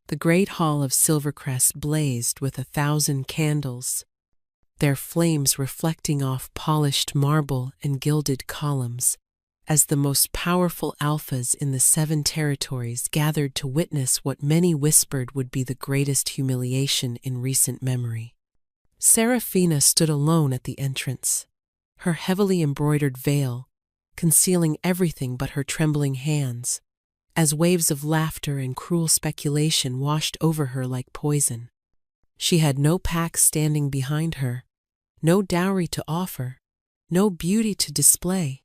The great hall of Silvercrest blazed with 1,000 candles, their flames reflecting off polished marble and gilded columns, as the most powerful alphas in the 7 territories gathered to witness what many whispered would be the greatest humiliation in recent memory. Serafina stood alone at the entrance, her heavily embroidered veil concealing everything but her trembling hands, as waves of laughter and cruel speculation washed over her like poison. She had no pack standing behind her, no dowry to offer, no beauty to display.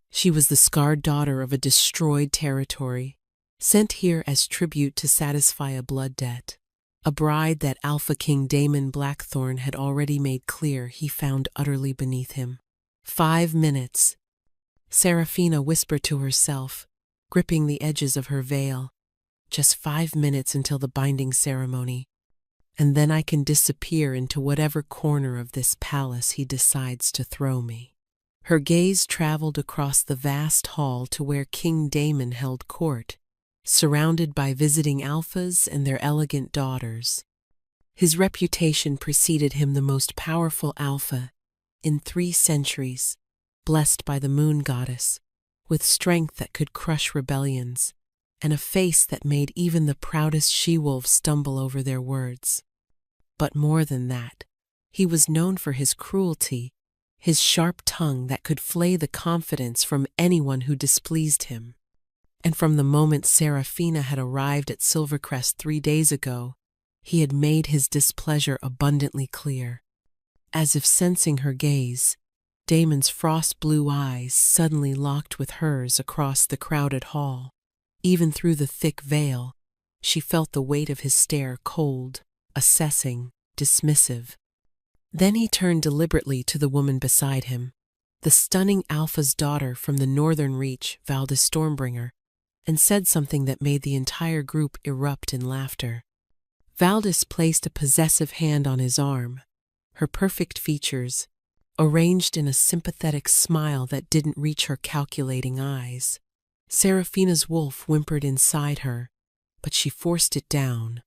She was the scarred daughter of a destroyed territory, sent here as tribute to satisfy a blood debt, a bride that Alpha King Damon Blackthorn had already made clear he found utterly beneath him. 5 minutes, Serafina whispered to herself, gripping the edges of her veil. Just 5 minutes until the binding ceremony, and then I can disappear into whatever corner of this palace he decides to throw me. Her gaze traveled across the vast hall to where King Damon held court, surrounded by visiting alphas and their elegant daughters. His reputation preceded him the most powerful alpha in 3 centuries, blessed by the moon goddess, with strength that could crush rebellions, and a face that made even the proudest she-wolves stumble over their words. But more than that, he was known for his cruelty, his sharp tongue that could flay the confidence from anyone who displeased him. And from the moment Serafina had arrived at Silvercrest 3 days ago, he had made his displeasure abundantly clear. As if sensing her gaze, Damon's frost-blue eyes suddenly locked with hers across the crowded hall. Even through the thick veil, she felt the weight of his stare, cold, assessing, dismissive. Then he turned deliberately to the woman beside him, the stunning Alpha's daughter from the northern reach, Valdis Stormbringer, and said something that made the entire group erupt in laughter. Valdis placed a possessive hand on his arm, her perfect features arranged in a sympathetic smile that didn't reach her calculating eyes. Serafina's wolf whimpered inside her, but she forced it down.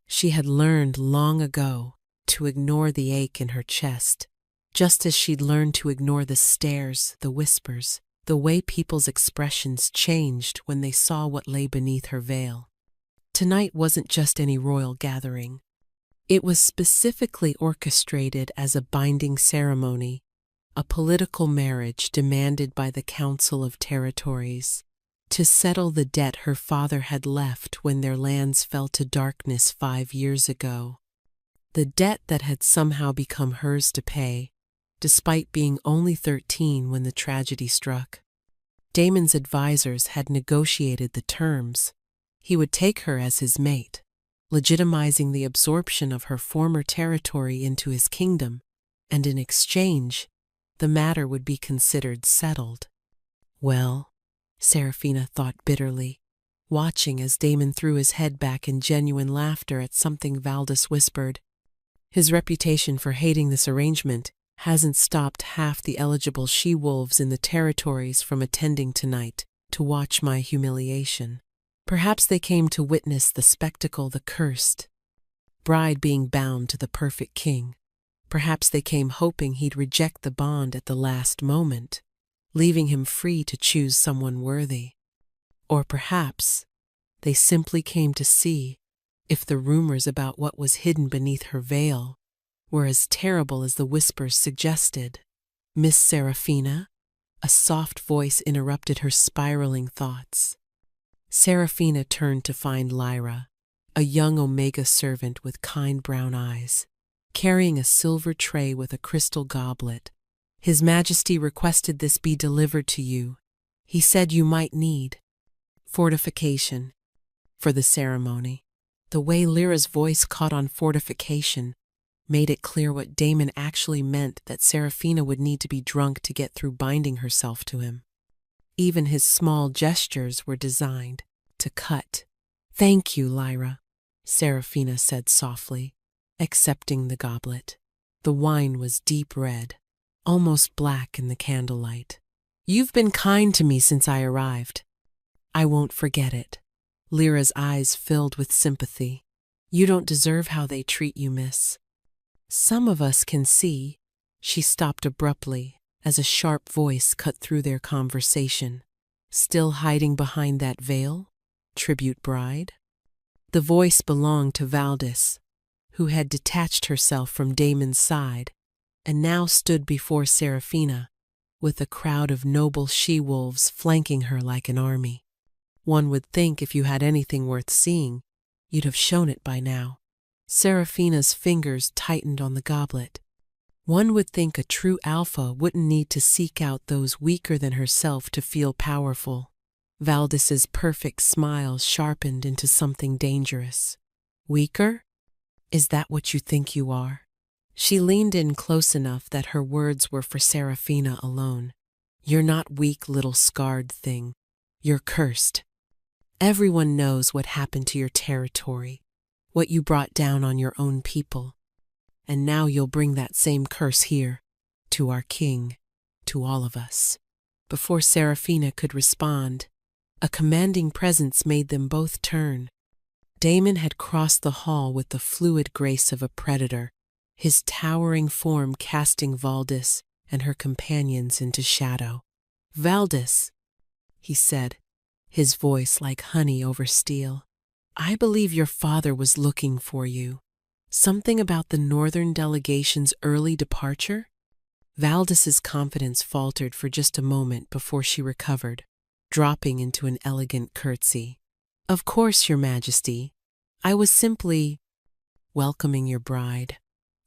She had learned long ago to ignore the ache in her chest, just as she'd learned to ignore the stares, the whispers, the way people's expressions changed when they saw what lay beneath her veil. Tonight wasn't just any royal gathering. It was specifically orchestrated as a binding ceremony, a political marriage demanded by the Council of Territories, to settle the debt her father had left when their lands fell to darkness 5 years ago. The debt that had somehow become hers to pay, despite being only 13 when the tragedy struck. Damon's advisors had negotiated the terms. He would take her as his mate, legitimizing the absorption of her former territory into his kingdom, and in exchange, the matter would be considered settled. Well, Serafina thought bitterly, watching as Damon threw his head back in genuine laughter at something Valdis whispered. His reputation for hating this arrangement hasn't stopped half the eligible she-wolves in the territories from attending tonight to watch my humiliation. Perhaps they came to witness the spectacle, the cursed bride being bound to the perfect king. Perhaps they came hoping he'd reject the bond at the last moment, leaving him free to choose someone worthy. Or perhaps they simply came to see if the rumors about what was hidden beneath her veil were as terrible as the whispers suggested. Miss Serafina, a soft voice interrupted her spiraling thoughts. Serafina turned to find Lyra, a young Omega servant with kind brown eyes, carrying a silver tray with a crystal goblet. His Majesty requested this be delivered to you. He said you might need fortification for the ceremony. The way Lyra's voice caught on fortification made it clear what Damon actually meant, that Serafina would need to be drunk to get through binding herself to him. Even his small gestures were designed to cut. "Thank you, Lyra," Serafina said softly, accepting the goblet. The wine was deep red, almost black in the candlelight. "You've been kind to me since I arrived. I won't forget it." Lyra's eyes filled with sympathy. "You don't deserve how they treat you, miss." "Some of us can see." She stopped abruptly as a sharp voice cut through their conversation. "Still hiding behind that veil, tribute bride?" The voice belonged to Valdis, who had detached herself from Damon's side and now stood before Serafina, with a crowd of noble she-wolves flanking her like an army. "One would think if you had anything worth seeing, you'd have shown it by now." Serafina's fingers tightened on the goblet. "One would think a true alpha wouldn't need to seek out those weaker than herself to feel powerful." Valdis's perfect smile sharpened into something dangerous. "Weaker? Is that what you think you are?" She leaned in close enough that her words were for Serafina alone. "You're not weak, little scarred thing. You're cursed. Everyone knows what happened to your territory, what you brought down on your own people. And now you'll bring that same curse here, to our king, to all of us." Before Serafina could respond, a commanding presence made them both turn. Damon had crossed the hall with the fluid grace of a predator, his towering form casting Valdis and her companions into shadow. "Valdis," he said, his voice like honey over steel, "I believe your father was looking for you. Something about the northern delegation's early departure?" Valdis's confidence faltered for just a moment before she recovered, dropping into an elegant curtsy. "Of course, Your Majesty. I was simply welcoming your bride."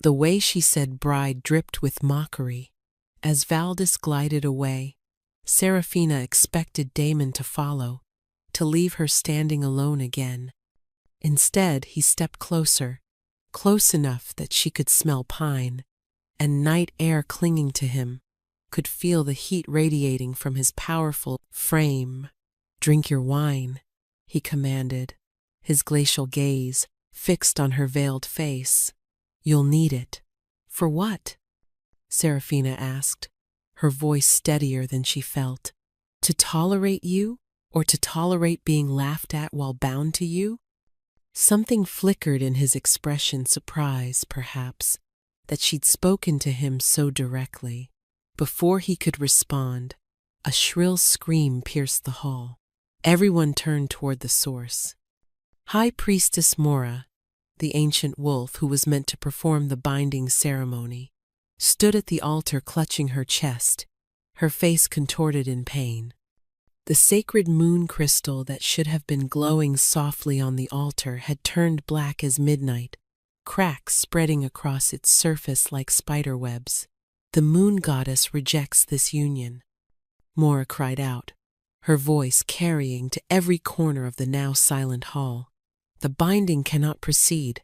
The way she said bride dripped with mockery. As Valdis glided away, Serafina expected Damon to follow, to leave her standing alone again. Instead, he stepped closer, close enough that she could smell pine and night air clinging to him, could feel the heat radiating from his powerful frame. "Drink your wine," he commanded, his glacial gaze fixed on her veiled face. "You'll need it." "For what?" Serafina asked, her voice steadier than she felt. "To tolerate you, or to tolerate being laughed at while bound to you?" Something flickered in his expression, surprise, perhaps, that she'd spoken to him so directly. Before he could respond, a shrill scream pierced the hall. Everyone turned toward the source. High Priestess Mora, the ancient wolf who was meant to perform the binding ceremony, stood at the altar clutching her chest, her face contorted in pain. The sacred moon crystal that should have been glowing softly on the altar had turned black as midnight, cracks spreading across its surface like spider webs. "The moon goddess rejects this union," Mora cried out, her voice carrying to every corner of the now silent hall. "The binding cannot proceed.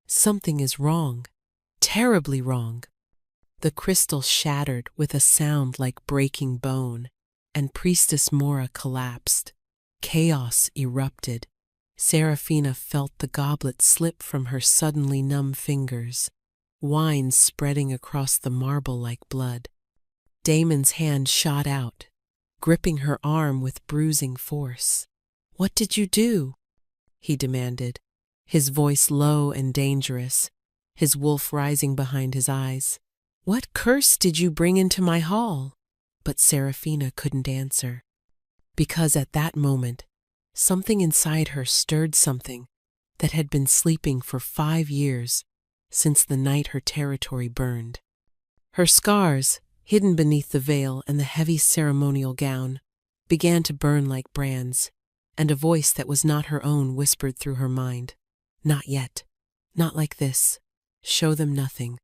Something is wrong, terribly wrong." The crystal shattered with a sound like breaking bone, and Priestess Mora collapsed. Chaos erupted. Serafina felt the goblet slip from her suddenly numb fingers, wine spreading across the marble like blood. Damon's hand shot out, gripping her arm with bruising force. "What did you do?" he demanded, his voice low and dangerous, his wolf rising behind his eyes. "What curse did you bring into my hall?" But Serafina couldn't answer, because at that moment, something inside her stirred something that had been sleeping for 5 years, since the night her territory burned. Her scars, hidden beneath the veil and the heavy ceremonial gown, began to burn like brands, and a voice that was not her own whispered through her mind, "Not yet. Not like this. Show them nothing."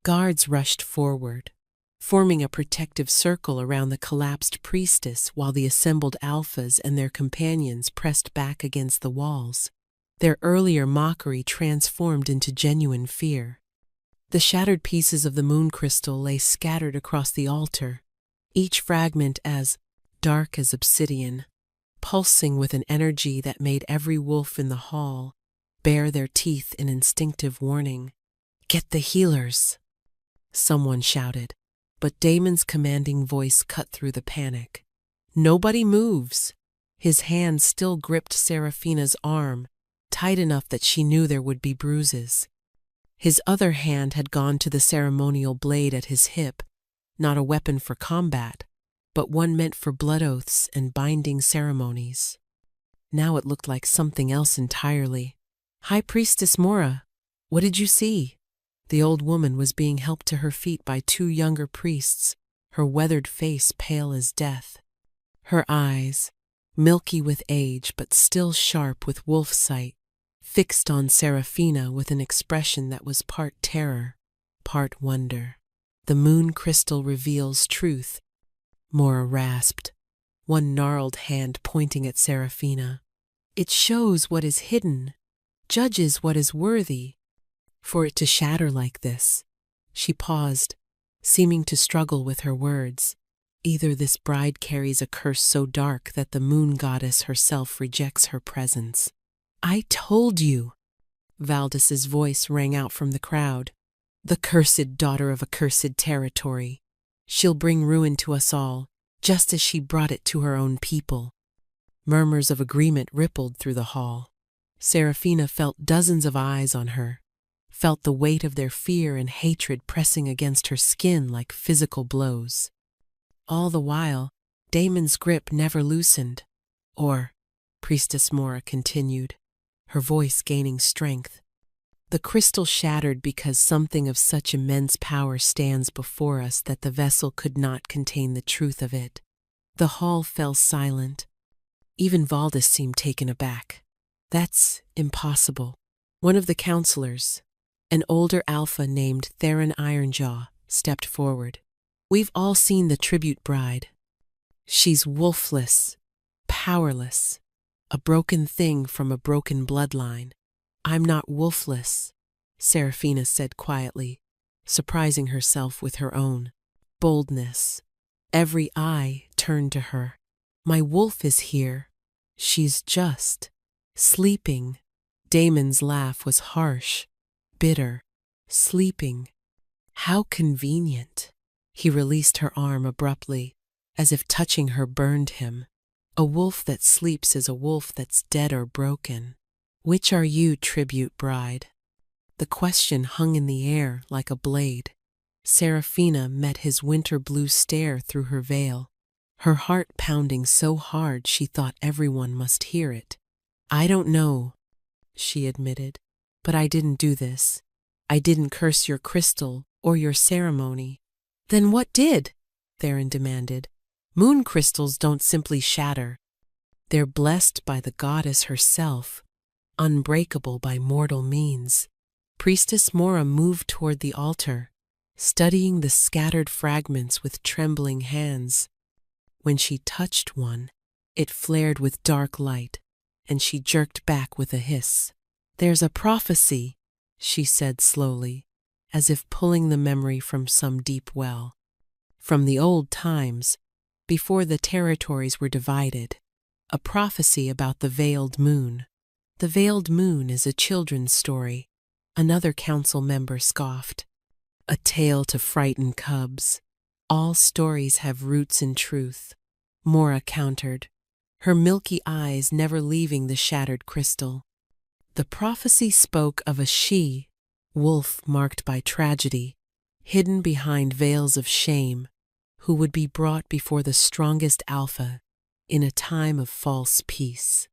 Guards rushed forward, forming a protective circle around the collapsed priestess while the assembled alphas and their companions pressed back against the walls, their earlier mockery transformed into genuine fear. The shattered pieces of the moon crystal lay scattered across the altar, each fragment as dark as obsidian, pulsing with an energy that made every wolf in the hall bare their teeth in instinctive warning. "Get the healers!" someone shouted, but Damon's commanding voice cut through the panic. "Nobody moves. His hand still gripped Seraphina's arm, tight enough that she knew there would be bruises. His other hand had gone to the ceremonial blade at his hip, not a weapon for combat, but one meant for blood oaths and binding ceremonies. Now it looked like something else entirely. "High Priestess Mora, what did you see?" The old woman was being helped to her feet by two younger priests, her weathered face pale as death. Her eyes, milky with age but still sharp with wolf sight, fixed on Seraphina with an expression that was part terror, part wonder. "The moon crystal reveals truth," Mora rasped, one gnarled hand pointing at Seraphina. "It shows what is hidden, judges what is worthy. For it to shatter like this," she paused, seeming to struggle with her words. "Either this bride carries a curse so dark that the moon goddess herself rejects her presence." "I told you!" Valdis's voice rang out from the crowd. "The cursed daughter of a cursed territory. She'll bring ruin to us all, just as she brought it to her own people." Murmurs of agreement rippled through the hall. Seraphina felt dozens of eyes on her, felt the weight of their fear and hatred pressing against her skin like physical blows. All the while, Damon's grip never loosened. "Or," Priestess Mora continued, her voice gaining strength, "the crystal shattered because something of such immense power stands before us that the vessel could not contain the truth of it." The hall fell silent. Even Valdis seemed taken aback. "That's impossible." One of the counselors, an older alpha named Theron Ironjaw, stepped forward. "We've all seen the tribute bride. She's wolfless, powerless, a broken thing from a broken bloodline." "I'm not wolfless," Seraphina said quietly, surprising herself with her own boldness. Every eye turned to her. "My wolf is here. She's just sleeping." Damon's laugh was harsh, bitter. "Sleeping. How convenient." He released her arm abruptly, as if touching her burned him. "A wolf that sleeps is a wolf that's dead or broken. Which are you, tribute bride?" The question hung in the air like a blade. Seraphina met his winter blue stare through her veil, her heart pounding so hard she thought everyone must hear it. "I don't know," she admitted, "but I didn't do this. I didn't curse your crystal or your ceremony." "Then what did?" Theron demanded. "Moon crystals don't simply shatter. They're blessed by the goddess herself, unbreakable by mortal means." Priestess Mora moved toward the altar, studying the scattered fragments with trembling hands. When she touched one, it flared with dark light, and she jerked back with a hiss. "There's a prophecy," she said slowly, as if pulling the memory from some deep well. "From the old times, before the territories were divided, a prophecy about the veiled moon." "The veiled moon is a children's story," another council member scoffed. "A tale to frighten cubs. All stories have roots in truth," Mora countered, her milky eyes never leaving the shattered crystal. "The prophecy spoke of a she-wolf marked by tragedy, hidden behind veils of shame, who would be brought before the strongest alpha in a time of false peace.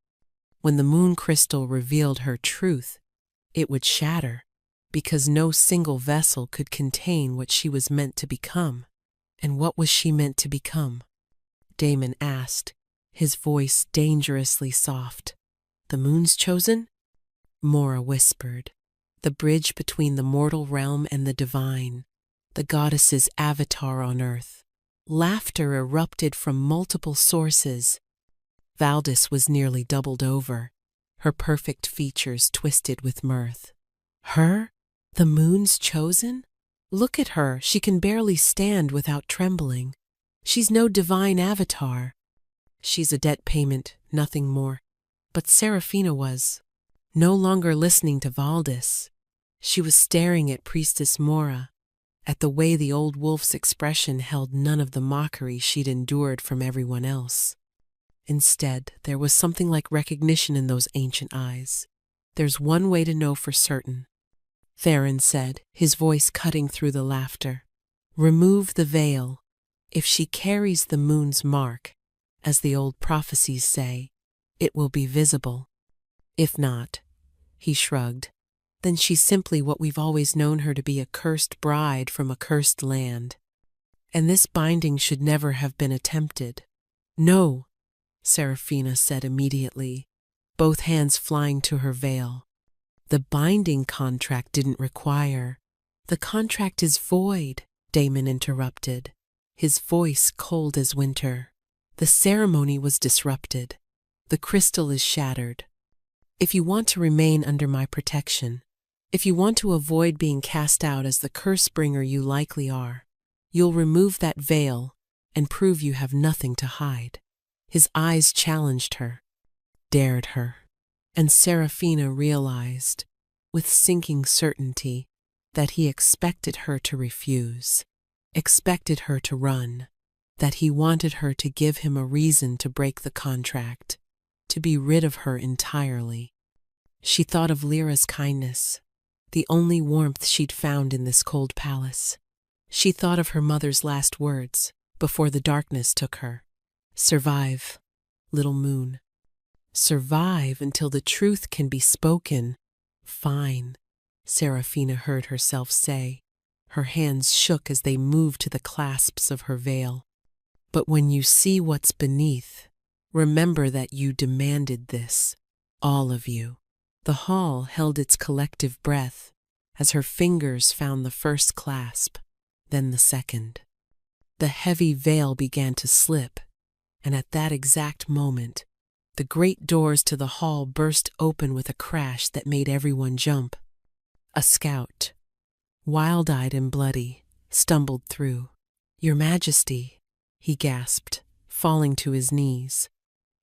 When the moon crystal revealed her truth, it would shatter, because no single vessel could contain what she was meant to become." "And what was she meant to become?" Damon asked, his voice dangerously soft. "The moon's chosen?" Mora whispered. "The bridge between the mortal realm and the divine, the goddess's avatar on earth." Laughter erupted from multiple sources. Valdis was nearly doubled over, her perfect features twisted with mirth. "Her? The moon's chosen? Look at her, she can barely stand without trembling. She's no divine avatar. She's a debt payment, nothing more." But Seraphina was no longer listening to Valdis. She was staring at Priestess Mora, at the way the old wolf's expression held none of the mockery she'd endured from everyone else. Instead, there was something like recognition in those ancient eyes. "There's one way to know for certain," Theron said, his voice cutting through the laughter. "Remove the veil. If she carries the moon's mark, as the old prophecies say, it will be visible. If not," he shrugged, "then she's simply what we've always known her to be, a cursed bride from a cursed land. And this binding should never have been attempted." "No," Seraphina said immediately, both hands flying to her veil. "The binding contract didn't require—" "The contract is void," Damon interrupted, his voice cold as winter. "The ceremony was disrupted. The crystal is shattered. If you want to remain under my protection, if you want to avoid being cast out as the curse-bringer you likely are, you'll remove that veil and prove you have nothing to hide." His eyes challenged her, dared her, and Seraphina realized, with sinking certainty, that he expected her to refuse, expected her to run, that he wanted her to give him a reason to break the contract, to be rid of her entirely. She thought of Lyra's kindness, the only warmth she'd found in this cold palace. She thought of her mother's last words before the darkness took her. "Survive, little moon. Survive until the truth can be spoken." "Fine," Seraphina heard herself say. Her hands shook as they moved to the clasps of her veil. "But when you see what's beneath, remember that you demanded this, all of you." The hall held its collective breath as her fingers found the first clasp, then the second. The heavy veil began to slip, and at that exact moment, the great doors to the hall burst open with a crash that made everyone jump. A scout, wild-eyed and bloody, stumbled through. "Your Majesty," he gasped, falling to his knees.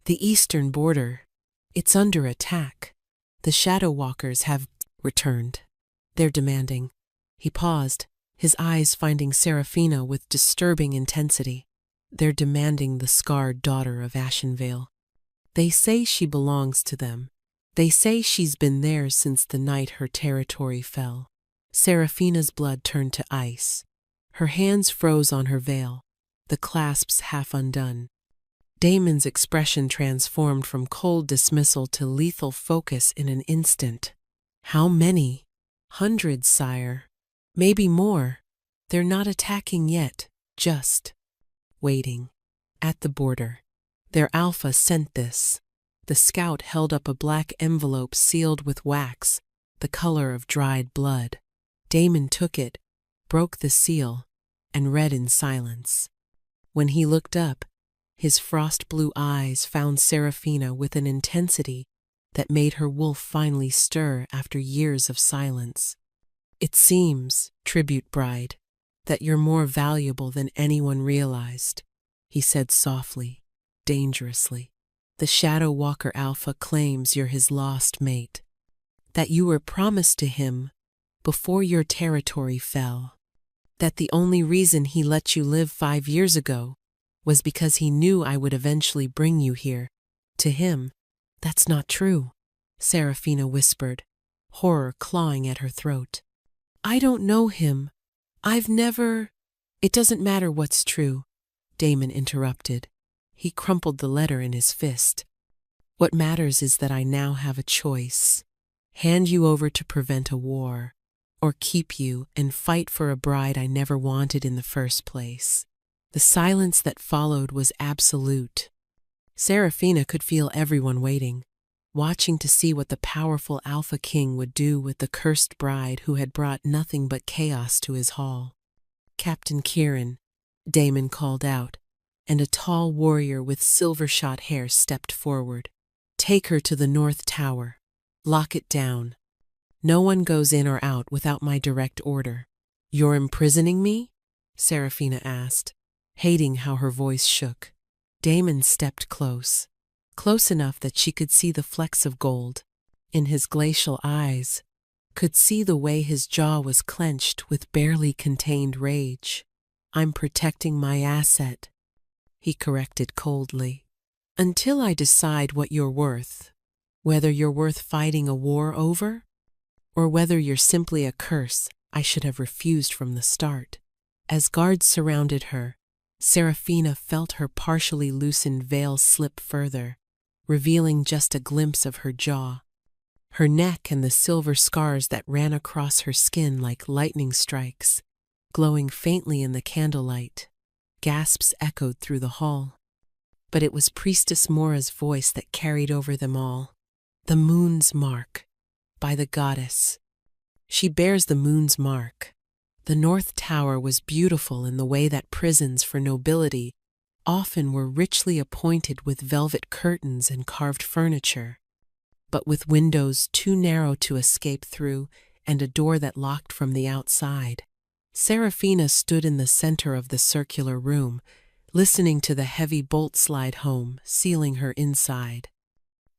"The eastern border, it's under attack. The Shadow Walkers have returned. They're demanding." He paused, his eyes finding Seraphina with disturbing intensity. "They're demanding the scarred daughter of Ashenvale. They say she belongs to them. They say she's been there since the night her territory fell." Seraphina's blood turned to ice. Her hands froze on her veil, the clasps half undone. Damon's expression transformed from cold dismissal to lethal focus in an instant. "How many?" "Hundreds, sire. Maybe more. They're not attacking yet, just waiting. At the border. Their alpha sent this." The scout held up a black envelope sealed with wax, the color of dried blood. Damon took it, broke the seal, and read in silence. When he looked up, his frost-blue eyes found Seraphina with an intensity that made her wolf finally stir after years of silence. "It seems, tribute bride, that you're more valuable than anyone realized," he said softly, dangerously. "The Shadow Walker Alpha claims you're his lost mate, that you were promised to him before your territory fell, that the only reason he let you live 5 years ago was because he knew I would eventually bring you here. To him, that's not true," Seraphina whispered, horror clawing at her throat. "I don't know him. I've never—" "It doesn't matter what's true," Damon interrupted. He crumpled the letter in his fist. "What matters is that I now have a choice. Hand you over to prevent a war, or keep you and fight for a bride I never wanted in the first place." The silence that followed was absolute. Seraphina could feel everyone waiting, watching to see what the powerful Alpha King would do with the cursed bride who had brought nothing but chaos to his hall. "Captain Kieran," Damon called out, and a tall warrior with silver-shot hair stepped forward. "Take her to the North Tower. Lock it down. No one goes in or out without my direct order." "You're imprisoning me?" Seraphina asked, hating how her voice shook. Damon stepped close enough that she could see the flecks of gold in his glacial eyes, could see the way his jaw was clenched with barely contained rage. "I'm protecting my asset," he corrected coldly. Until I decide what you're worth, whether you're worth fighting a war over, or whether you're simply a curse I should have refused from the start. As guards surrounded her, Serafina felt her partially loosened veil slip further, revealing just a glimpse of her jaw. Her neck and the silver scars that ran across her skin like lightning strikes, glowing faintly in the candlelight. Gasps echoed through the hall. But it was Priestess Mora's voice that carried over them all. The moon's mark, by the goddess. She bears the moon's mark. The North Tower was beautiful in the way that prisons for nobility often were richly appointed with velvet curtains and carved furniture, but with windows too narrow to escape through and a door that locked from the outside. Serafina stood in the center of the circular room, listening to the heavy bolt slide home, sealing her inside.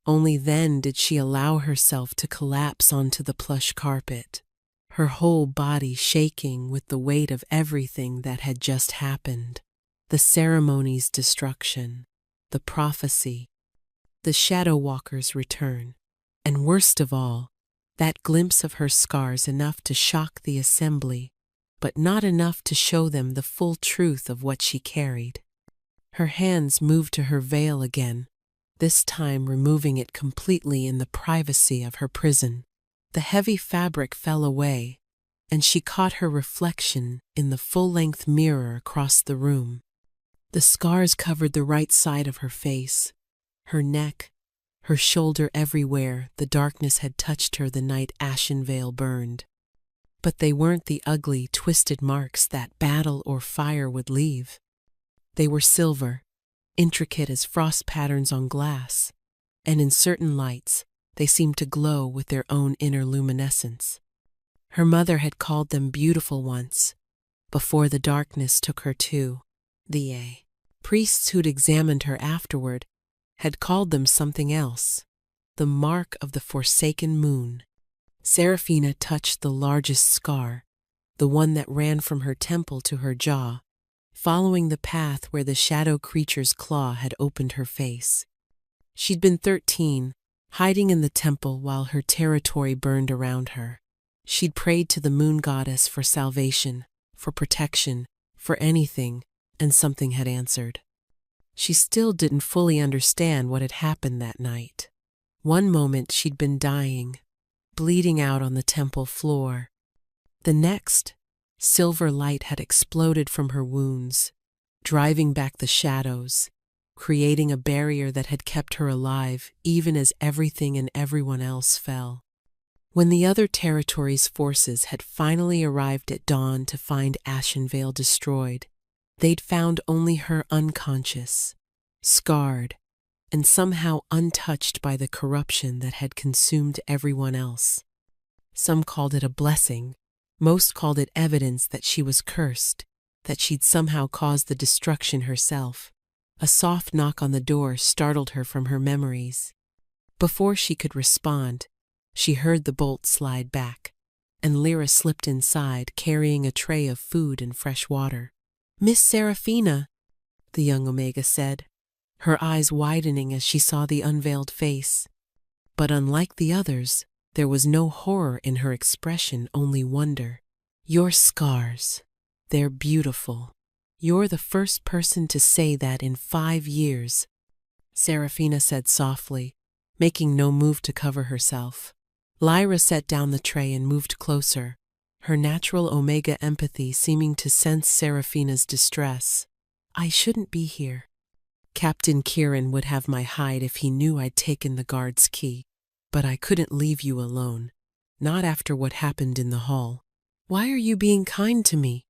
Only then did she allow herself to collapse onto the plush carpet, her whole body shaking with the weight of everything that had just happened. The ceremony's destruction, the prophecy, the Shadow Walker's return, and worst of all, that glimpse of her scars enough to shock the assembly, but not enough to show them the full truth of what she carried. Her hands moved to her veil again, this time removing it completely in the privacy of her prison. The heavy fabric fell away, and she caught her reflection in the full-length mirror across the room. The scars covered the right side of her face, her neck, her shoulder, everywhere the darkness had touched her the night Ashenvale burned. But they weren't the ugly, twisted marks that battle or fire would leave. They were silver, intricate as frost patterns on glass, and in certain lights they seemed to glow with their own inner luminescence. Her mother had called them beautiful once, before the darkness took her too. The priests who'd examined her afterward had called them something else, the mark of the forsaken moon. Serafina touched the largest scar, the one that ran from her temple to her jaw, following the path where the shadow creature's claw had opened her face. She'd been 13, hiding in the temple while her territory burned around her. She'd prayed to the moon goddess for salvation, for protection, for anything, and something had answered. She still didn't fully understand what had happened that night. One moment she'd been dying, bleeding out on the temple floor. The next, silver light had exploded from her wounds, driving back the shadows, creating a barrier that had kept her alive even as everything and everyone else fell. When the other territory's forces had finally arrived at dawn to find Ashenvale destroyed, they'd found only her unconscious, scarred, and somehow untouched by the corruption that had consumed everyone else. Some called it a blessing, most called it evidence that she was cursed, that she'd somehow caused the destruction herself. A soft knock on the door startled her from her memories. Before she could respond, she heard the bolt slide back, and Lyra slipped inside carrying a tray of food and fresh water. "Miss Serafina," the young Omega said, her eyes widening as she saw the unveiled face. But unlike the others, there was no horror in her expression, only wonder. "Your scars, they're beautiful. You're the first person to say that in 5 years," Serafina said softly, making no move to cover herself. Lyra set down the tray and moved closer, her natural Omega empathy seeming to sense Serafina's distress. "I shouldn't be here. Captain Kieran would have my hide if he knew I'd taken the guard's key, but I couldn't leave you alone, not after what happened in the hall." "Why are you being kind to me?"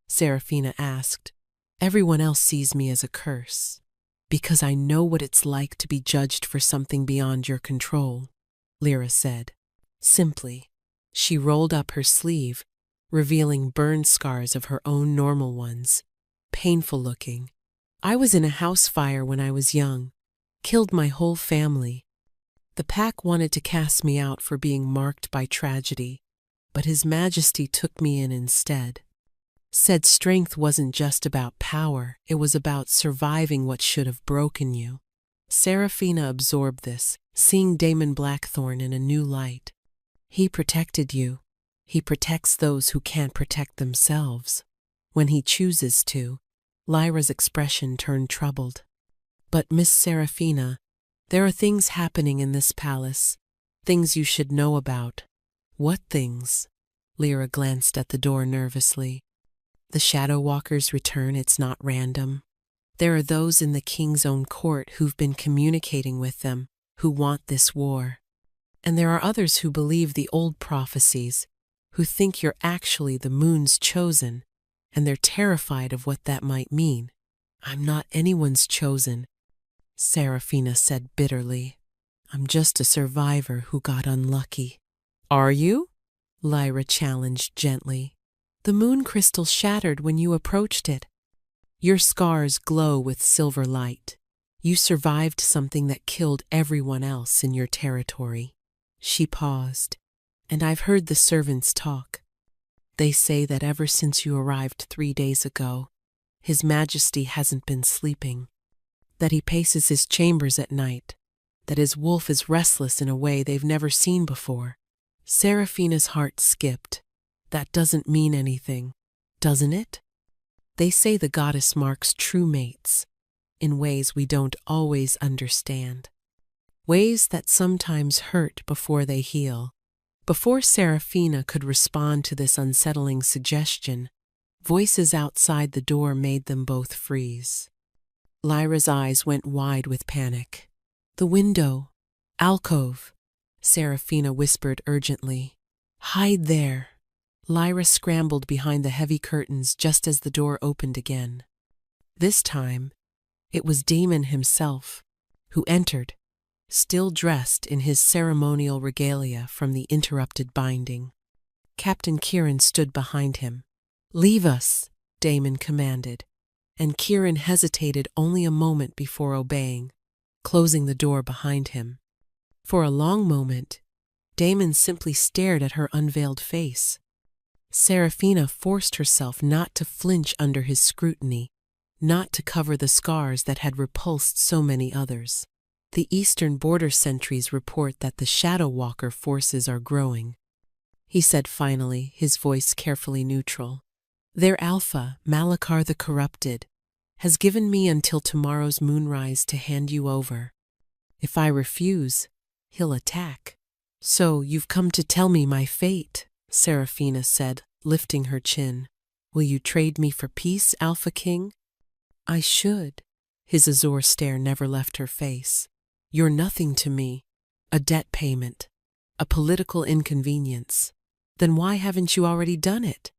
Serafina asked. "Everyone else sees me as a curse. Because I know what it's like to be judged for something beyond your control," Lyra said. Simply, she rolled up her sleeve, revealing burn scars of her own normal ones, painful looking. "I was in a house fire when I was young, killed my whole family. The pack wanted to cast me out for being marked by tragedy, but His Majesty took me in instead. Said strength wasn't just about power, it was about surviving what should have broken you. Seraphina absorbed this, seeing Damon Blackthorne in a new light. He protected you. He protects those who can't protect themselves. When he chooses to. Lyra's expression turned troubled. But Miss Seraphina, there are things happening in this palace. Things you should know about. What things? Lyra glanced at the door nervously. The Shadow Walkers return, it's not random. There are those in the king's own court who've been communicating with them, who want this war. And there are others who believe the old prophecies, who think you're actually the moon's chosen, and they're terrified of what that might mean. I'm not anyone's chosen, Seraphina said bitterly. I'm just a survivor who got unlucky. Are you? Lyra challenged gently. The moon crystal shattered when you approached it. Your scars glow with silver light. You survived something that killed everyone else in your territory. She paused. And I've heard the servants talk. They say that ever since you arrived 3 days ago, His Majesty hasn't been sleeping. That he paces his chambers at night. That his wolf is restless in a way they've never seen before. Seraphina's heart skipped. That doesn't mean anything, doesn't it? They say the goddess marks true mates, in ways we don't always understand. Ways that sometimes hurt before they heal. Before Seraphina could respond to this unsettling suggestion, voices outside the door made them both freeze. Lyra's eyes went wide with panic. The window, alcove, Seraphina whispered urgently. Hide there. Lyra scrambled behind the heavy curtains just as the door opened again. This time, it was Damon himself, who entered, still dressed in his ceremonial regalia from the interrupted binding. Captain Kieran stood behind him. Leave us, Damon commanded, and Kieran hesitated only a moment before obeying, closing the door behind him. For a long moment, Damon simply stared at her unveiled face. Seraphina forced herself not to flinch under his scrutiny, not to cover the scars that had repulsed so many others. The eastern border sentries report that the Shadow Walker forces are growing, he said finally, his voice carefully neutral. Their alpha, Malachar the Corrupted, has given me until tomorrow's moonrise to hand you over. If I refuse, he'll attack. So you've come to tell me my fate, Seraphina said, lifting her chin. Will you trade me for peace, Alpha King? I should. His azure stare never left her face. You're nothing to me. A debt payment. A political inconvenience. Then why haven't you already done it?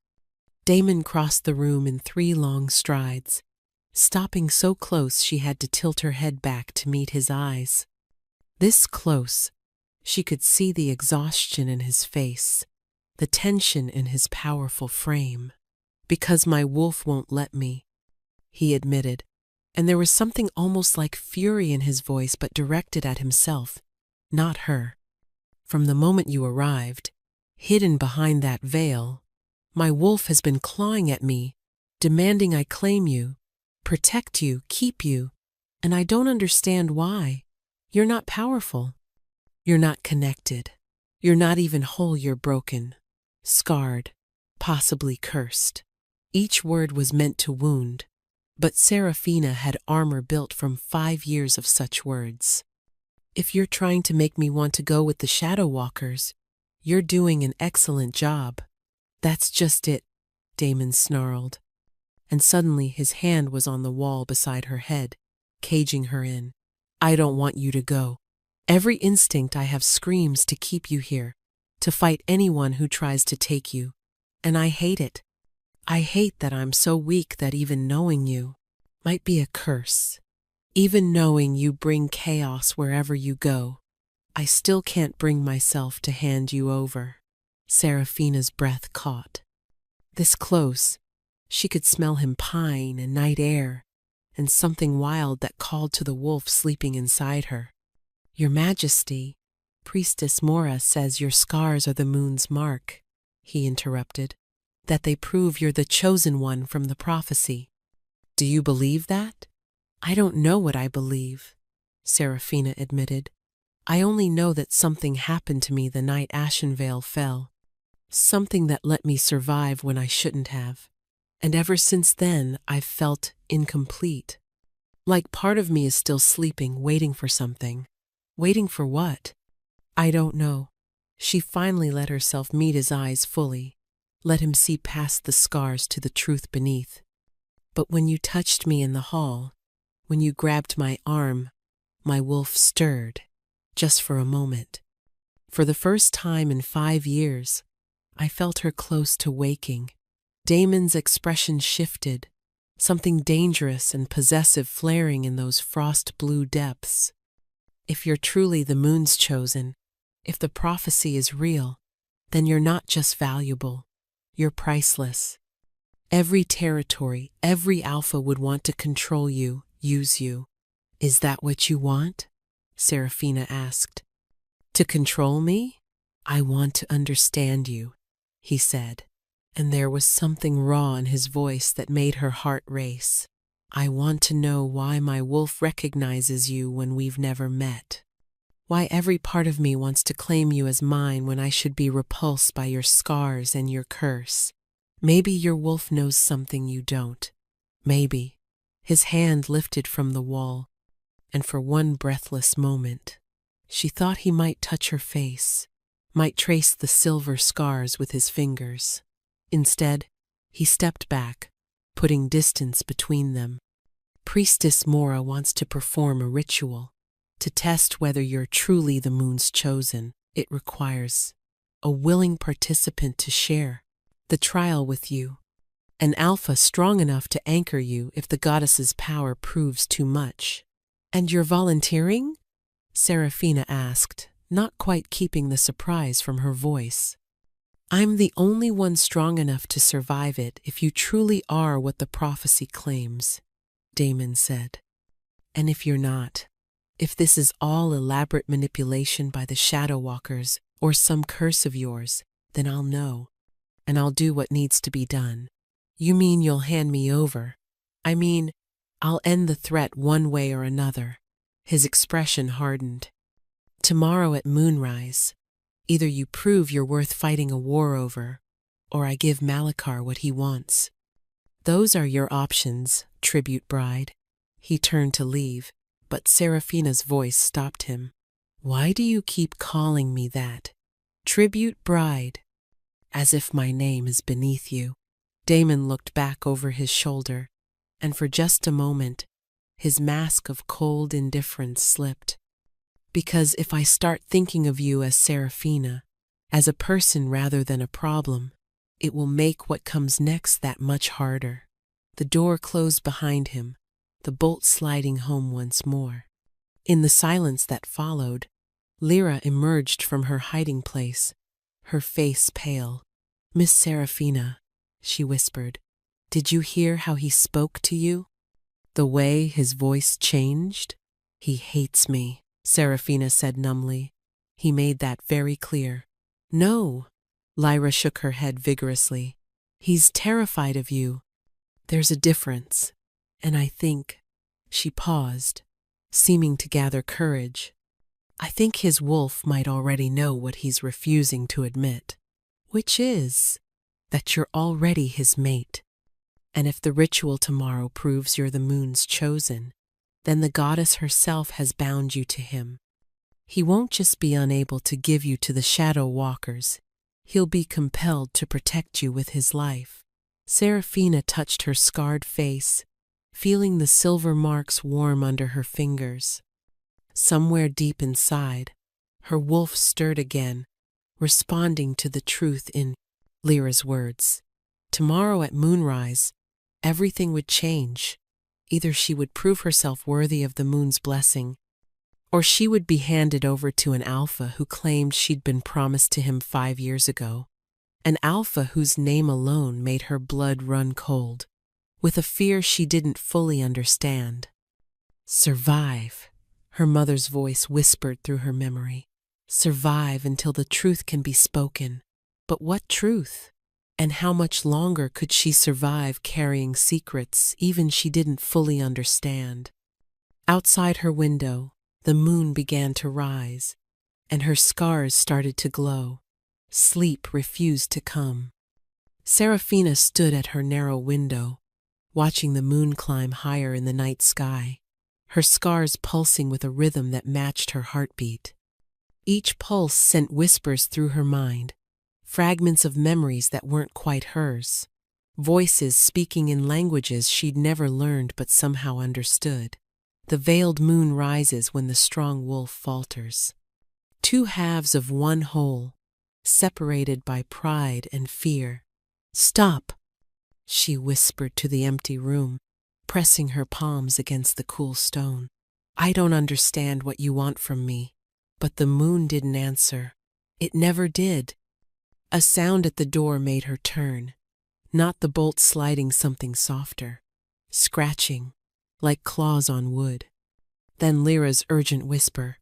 Damon crossed the room in 3 long strides, stopping so close she had to tilt her head back to meet his eyes. This close, she could see the exhaustion in his face, the tension in his powerful frame. Because my wolf won't let me, he admitted, and there was something almost like fury in his voice but directed at himself, not her. From the moment you arrived, hidden behind that veil, my wolf has been clawing at me, demanding I claim you, protect you, keep you, and I don't understand why. You're not powerful. You're not connected. You're not even whole, you're broken, scarred, possibly cursed. Each word was meant to wound, but Seraphina had armor built from 5 years of such words. If you're trying to make me want to go with the Shadow Walkers, you're doing an excellent job. That's just it, Damon snarled. And suddenly his hand was on the wall beside her head, caging her in. I don't want you to go. Every instinct I have screams to keep you here, to fight anyone who tries to take you. And I hate it. I hate that I'm so weak that even knowing you might be a curse. Even knowing you bring chaos wherever you go, I still can't bring myself to hand you over. Seraphina's breath caught. This close, she could smell him pine and night air, and something wild that called to the wolf sleeping inside her. Your Majesty, Priestess Mora says your scars are the moon's mark, he interrupted, that they prove you're the chosen one from the prophecy. Do you believe that? I don't know what I believe, Seraphina admitted. I only know that something happened to me the night Ashenvale fell. Something that let me survive when I shouldn't have. And ever since then, I've felt incomplete. Like part of me is still sleeping, waiting for something. Waiting for what? I don't know. She finally let herself meet his eyes fully, let him see past the scars to the truth beneath. But when you touched me in the hall, when you grabbed my arm, my wolf stirred, just for a moment. For the first time in 5 years, I felt her close to waking. Damon's expression shifted, something dangerous and possessive flaring in those frost-blue depths. If you're truly the moon's chosen, if the prophecy is real, then you're not just valuable, you're priceless. Every territory, every alpha would want to control you, use you. Is that what you want? Seraphina asked. To control me? I want to understand you, he said, and there was something raw in his voice that made her heart race. I want to know why my wolf recognizes you when we've never met. Why every part of me wants to claim you as mine when I should be repulsed by your scars and your curse. Maybe your wolf knows something you don't. Maybe. His hand lifted from the wall, and for one breathless moment, she thought he might touch her face, might trace the silver scars with his fingers. Instead, he stepped back, putting distance between them. Priestess Mora wants to perform a ritual. To test whether you're truly the moon's chosen, it requires a willing participant to share the trial with you, an alpha strong enough to anchor you if the goddess's power proves too much. And you're volunteering? Seraphina asked, not quite keeping the surprise from her voice. I'm the only one strong enough to survive it if you truly are what the prophecy claims, Damon said. And if you're not, if this is all elaborate manipulation by the Shadow Walkers or some curse of yours, then I'll know, and I'll do what needs to be done. You mean you'll hand me over? I mean, I'll end the threat one way or another. His expression hardened. Tomorrow at moonrise, either you prove you're worth fighting a war over, or I give Malachar what he wants. Those are your options, tribute bride. He turned to leave, but Seraphina's voice stopped him. Why do you keep calling me that? Tribute bride. As if my name is beneath you. Damon looked back over his shoulder, and for just a moment, his mask of cold indifference slipped. Because if I start thinking of you as Seraphina, as a person rather than a problem, it will make what comes next that much harder. The door closed behind him, the bolt sliding home once more. In the silence that followed, Lyra emerged from her hiding place, her face pale. Miss Seraphina, she whispered, did you hear how he spoke to you? The way his voice changed? He hates me, Seraphina said numbly. He made that very clear. No, Lyra shook her head vigorously. He's terrified of you. There's a difference, and I think, she paused, seeming to gather courage. I think his wolf might already know what he's refusing to admit, which is that you're already his mate. And if the ritual tomorrow proves you're the moon's chosen, then the goddess herself has bound you to him. He won't just be unable to give you to the Shadow Walkers, he'll be compelled to protect you with his life. Seraphina touched her scarred face, feeling the silver marks warm under her fingers. Somewhere deep inside, her wolf stirred again, responding to the truth in Lyra's words. Tomorrow at moonrise, everything would change. Either she would prove herself worthy of the moon's blessing, or she would be handed over to an alpha who claimed she'd been promised to him 5 years ago. An alpha whose name alone made her blood run cold, with a fear she didn't fully understand. Survive, her mother's voice whispered through her memory. Survive until the truth can be spoken. But what truth? And how much longer could she survive carrying secrets even she didn't fully understand? Outside her window, The moon began to rise, and her scars started to glow. Sleep refused to come. Seraphina stood at her narrow window, watching the moon climb higher in the night sky, her scars pulsing with a rhythm that matched her heartbeat. Each pulse sent whispers through her mind, fragments of memories that weren't quite hers, voices speaking in languages she'd never learned but somehow understood. The veiled moon rises when the strong wolf falters. Two halves of one whole, separated by pride and fear. "Stop," she whispered to the empty room, pressing her palms against the cool stone. "I don't understand what you want from me." But the moon didn't answer. It never did. A sound at the door made her turn, not the bolt sliding, something softer, scratching, like claws on wood. Then Lyra's urgent whisper,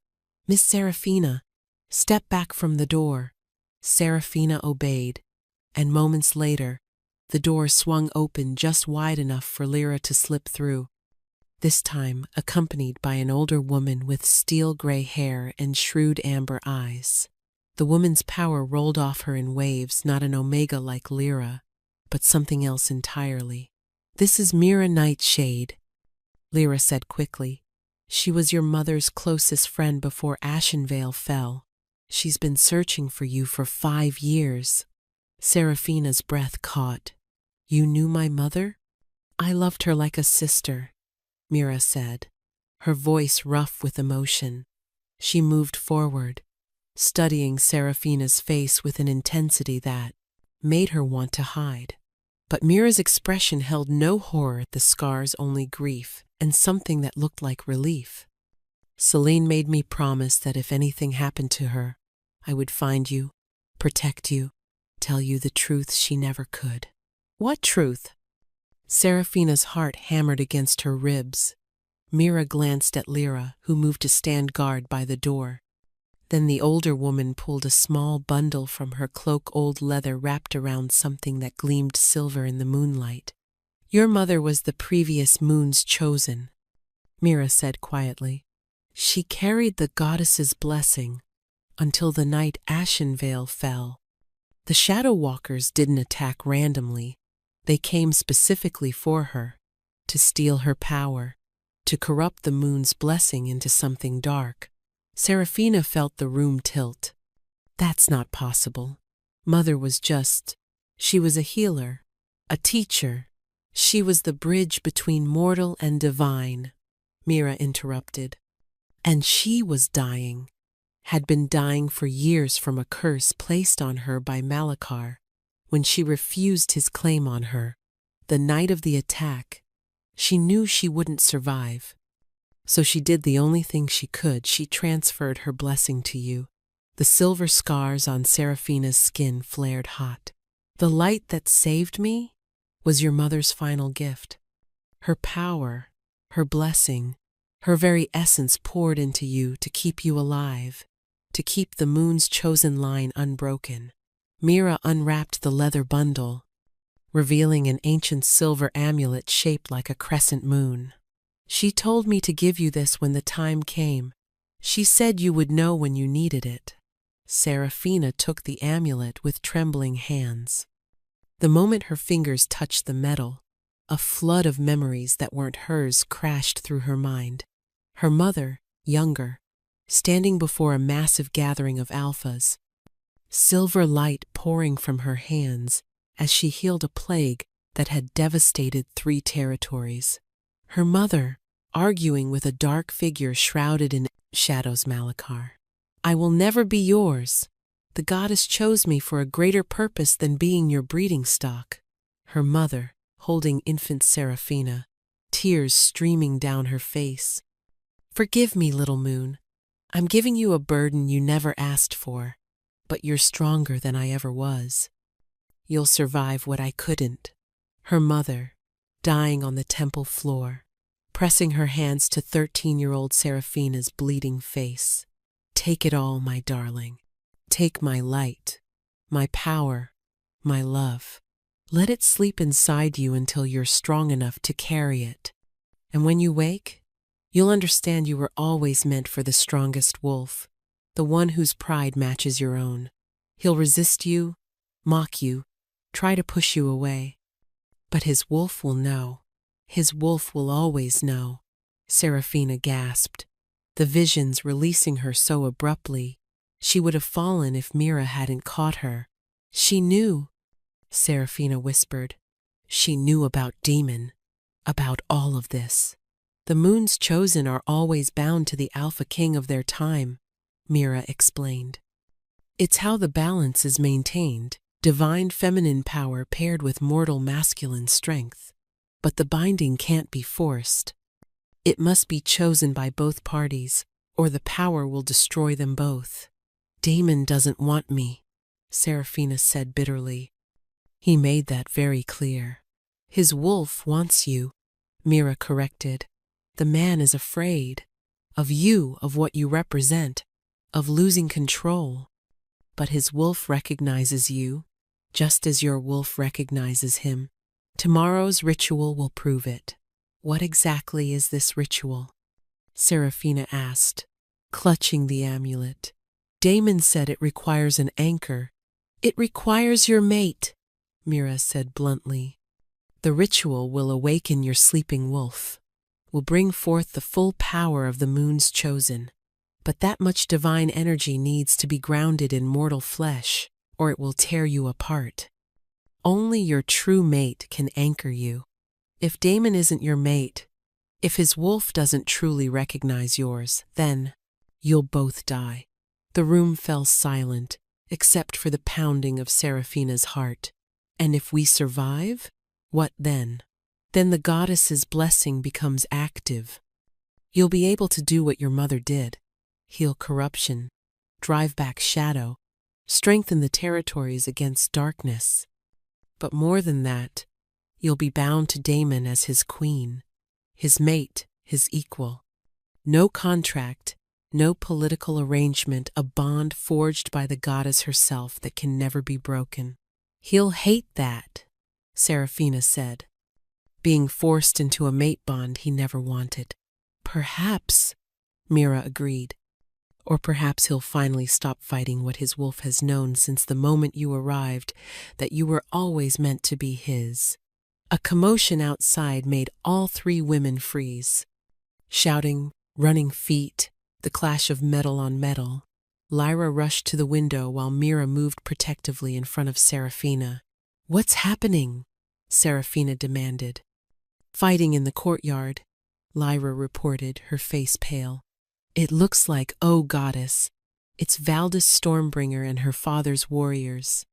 "Miss Seraphina, step back from the door." Seraphina obeyed, and moments later, the door swung open just wide enough for Lyra to slip through, this time accompanied by an older woman with steel-gray hair and shrewd amber eyes. The woman's power rolled off her in waves, not an omega like Lyra, but something else entirely. "This is Mira Nightshade," Lyra said quickly. "She was your mother's closest friend before Ashenvale fell. She's been searching for you for 5 years. Seraphina's breath caught. "You knew my mother?" "I loved her like a sister," Mira said, her voice rough with emotion. She moved forward, studying Seraphina's face with an intensity that made her want to hide. But Mira's expression held no horror at the scars, only grief, and something that looked like relief. "Celine made me promise that if anything happened to her, I would find you, protect you, tell you the truth she never could." "What truth?" Seraphina's heart hammered against her ribs. Mira glanced at Lyra, who moved to stand guard by the door. Then the older woman pulled a small bundle from her cloak, old leather wrapped around something that gleamed silver in the moonlight. "Your mother was the previous moon's chosen," Mira said quietly. "She carried the goddess's blessing until the night Ashenvale fell. The Shadow Walkers didn't attack randomly. They came specifically for her, to steal her power, to corrupt the moon's blessing into something dark." Seraphina felt the room tilt. "That's not possible. Mother was she was a healer, a teacher. She was the bridge between mortal and divine," Mira interrupted. "And she was dying, had been dying for years from a curse placed on her by Malachar when she refused his claim on her. The night of the attack, she knew she wouldn't survive. So she did the only thing she could. She transferred her blessing to you." The silver scars on Seraphina's skin flared hot. "The light that saved me was your mother's final gift. Her power, her blessing, her very essence poured into you to keep you alive, to keep the moon's chosen line unbroken." Mira unwrapped the leather bundle, revealing an ancient silver amulet shaped like a crescent moon. "She told me to give you this when the time came. She said you would know when you needed it." Seraphina took the amulet with trembling hands. The moment her fingers touched the metal, a flood of memories that weren't hers crashed through her mind. Her mother, younger, standing before a massive gathering of alphas, silver light pouring from her hands as she healed a plague that had devastated 3 territories. Her mother, arguing with a dark figure shrouded in shadows. Malachar. "I will never be yours. The goddess chose me for a greater purpose than being your breeding stock." Her mother, holding infant Seraphina, tears streaming down her face. "Forgive me, little moon. I'm giving you a burden you never asked for, but you're stronger than I ever was. You'll survive what I couldn't." Her mother, dying on the temple floor, pressing her hands to 13-year-old Seraphina's bleeding face. "Take it all, my darling. Take my light, my power, my love. Let it sleep inside you until you're strong enough to carry it. And when you wake, You'll understand you were always meant for the strongest wolf, the one whose pride matches your own. He'll resist you, mock you, try to push you away. But his wolf will know. His wolf will always know. Serafina gasped, the visions releasing her so abruptly. She would have fallen if Mira hadn't caught her. She knew, Serafina whispered. She knew about Demon, about all of this. The Moon's Chosen are always bound to the Alpha King of their time, Mira explained. It's how the balance is maintained, divine feminine power paired with mortal masculine strength. But the binding can't be forced. It must be chosen by both parties, or the power will destroy them both. Damon doesn't want me, Serafina said bitterly. He made that very clear. His wolf wants you, Mira corrected. The man is afraid. Of you, of what you represent, of losing control. But his wolf recognizes you, just as your wolf recognizes him. Tomorrow's ritual will prove it. What exactly is this ritual? Serafina asked, clutching the amulet. Damon said it requires an anchor. It requires your mate, Mira said bluntly. The ritual will awaken your sleeping wolf, will bring forth the full power of the Moon's Chosen. But that much divine energy needs to be grounded in mortal flesh, or it will tear you apart. Only your true mate can anchor you. If Damon isn't your mate, if his wolf doesn't truly recognize yours, then you'll both die. The room fell silent, except for the pounding of Serafina's heart. And if we survive, what then? Then the goddess's blessing becomes active. You'll be able to do what your mother did. Heal corruption, drive back shadow, strengthen the territories against darkness. But more than that, you'll be bound to Damon as his queen, his mate, his equal. No contract, no political arrangement, a bond forged by the goddess herself that can never be broken. He'll hate that, Serafina said. Being forced into a mate bond he never wanted. Perhaps, Mira agreed. Or perhaps he'll finally stop fighting what his wolf has known since the moment you arrived, that you were always meant to be his. A commotion outside made all three women freeze. Shouting, running feet, the clash of metal on metal. Lyra rushed to the window while Mira moved protectively in front of Serafina. What's happening? Serafina demanded. Fighting in the courtyard, Lyra reported, her face pale. It looks like, oh goddess, it's Valdis Stormbringer and her father's warriors.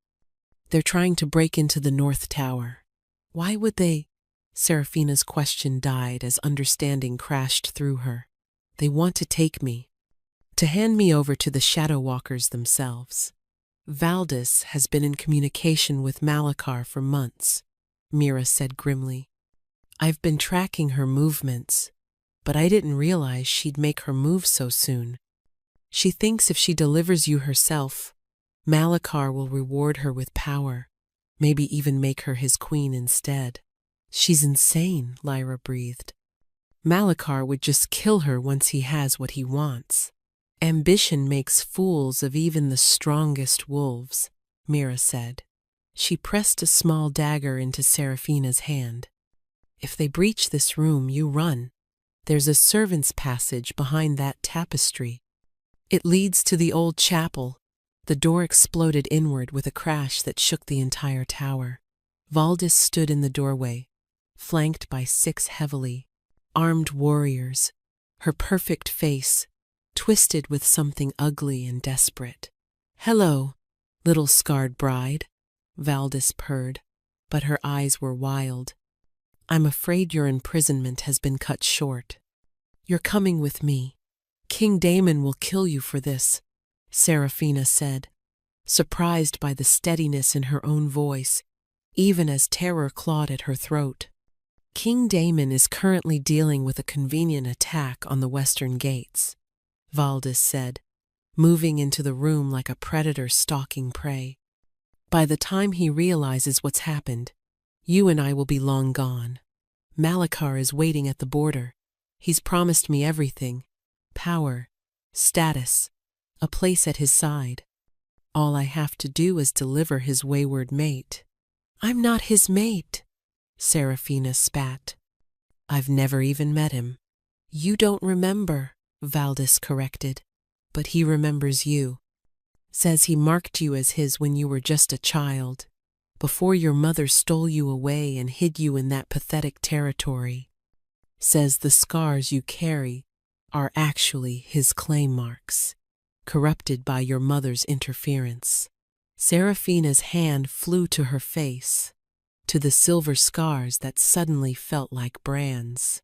They're trying to break into the North Tower. Why would they? Serafina's question died as understanding crashed through her. They want to take me, to hand me over to the Shadow Walkers themselves. Valdis has been in communication with Malachar for months, Mira said grimly. I've been tracking her movements, but I didn't realize she'd make her move so soon. She thinks if she delivers you herself, Malachar will reward her with power, maybe even make her his queen instead. She's insane, Lyra breathed. Malachar would just kill her once he has what he wants. Ambition makes fools of even the strongest wolves, Mira said. She pressed a small dagger into Serafina's hand. If they breach this room, you run. There's a servant's passage behind that tapestry. It leads to the old chapel. The door exploded inward with a crash that shook the entire tower. Valdis stood in the doorway, flanked by 6 heavily armed warriors, her perfect face twisted with something ugly and desperate. Hello, little scarred bride, Valdis purred, but her eyes were wild. I'm afraid your imprisonment has been cut short. You're coming with me. King Damon will kill you for this, Serafina said, surprised by the steadiness in her own voice, even as terror clawed at her throat. King Damon is currently dealing with a convenient attack on the western gates, Valdis said, moving into the room like a predator stalking prey. By the time he realizes what's happened, you and I will be long gone. Malachar is waiting at the border. He's promised me everything: power, status, a place at his side. All I have to do is deliver his wayward mate." "I'm not his mate," Serafina spat. "I've never even met him." "You don't remember," Valdis corrected. "But he remembers you. Says he marked you as his when you were just a child, before your mother stole you away and hid you in that pathetic territory. Says the scars you carry are actually his claim marks, corrupted by your mother's interference." Serafina's hand flew to her face, to the silver scars that suddenly felt like brands.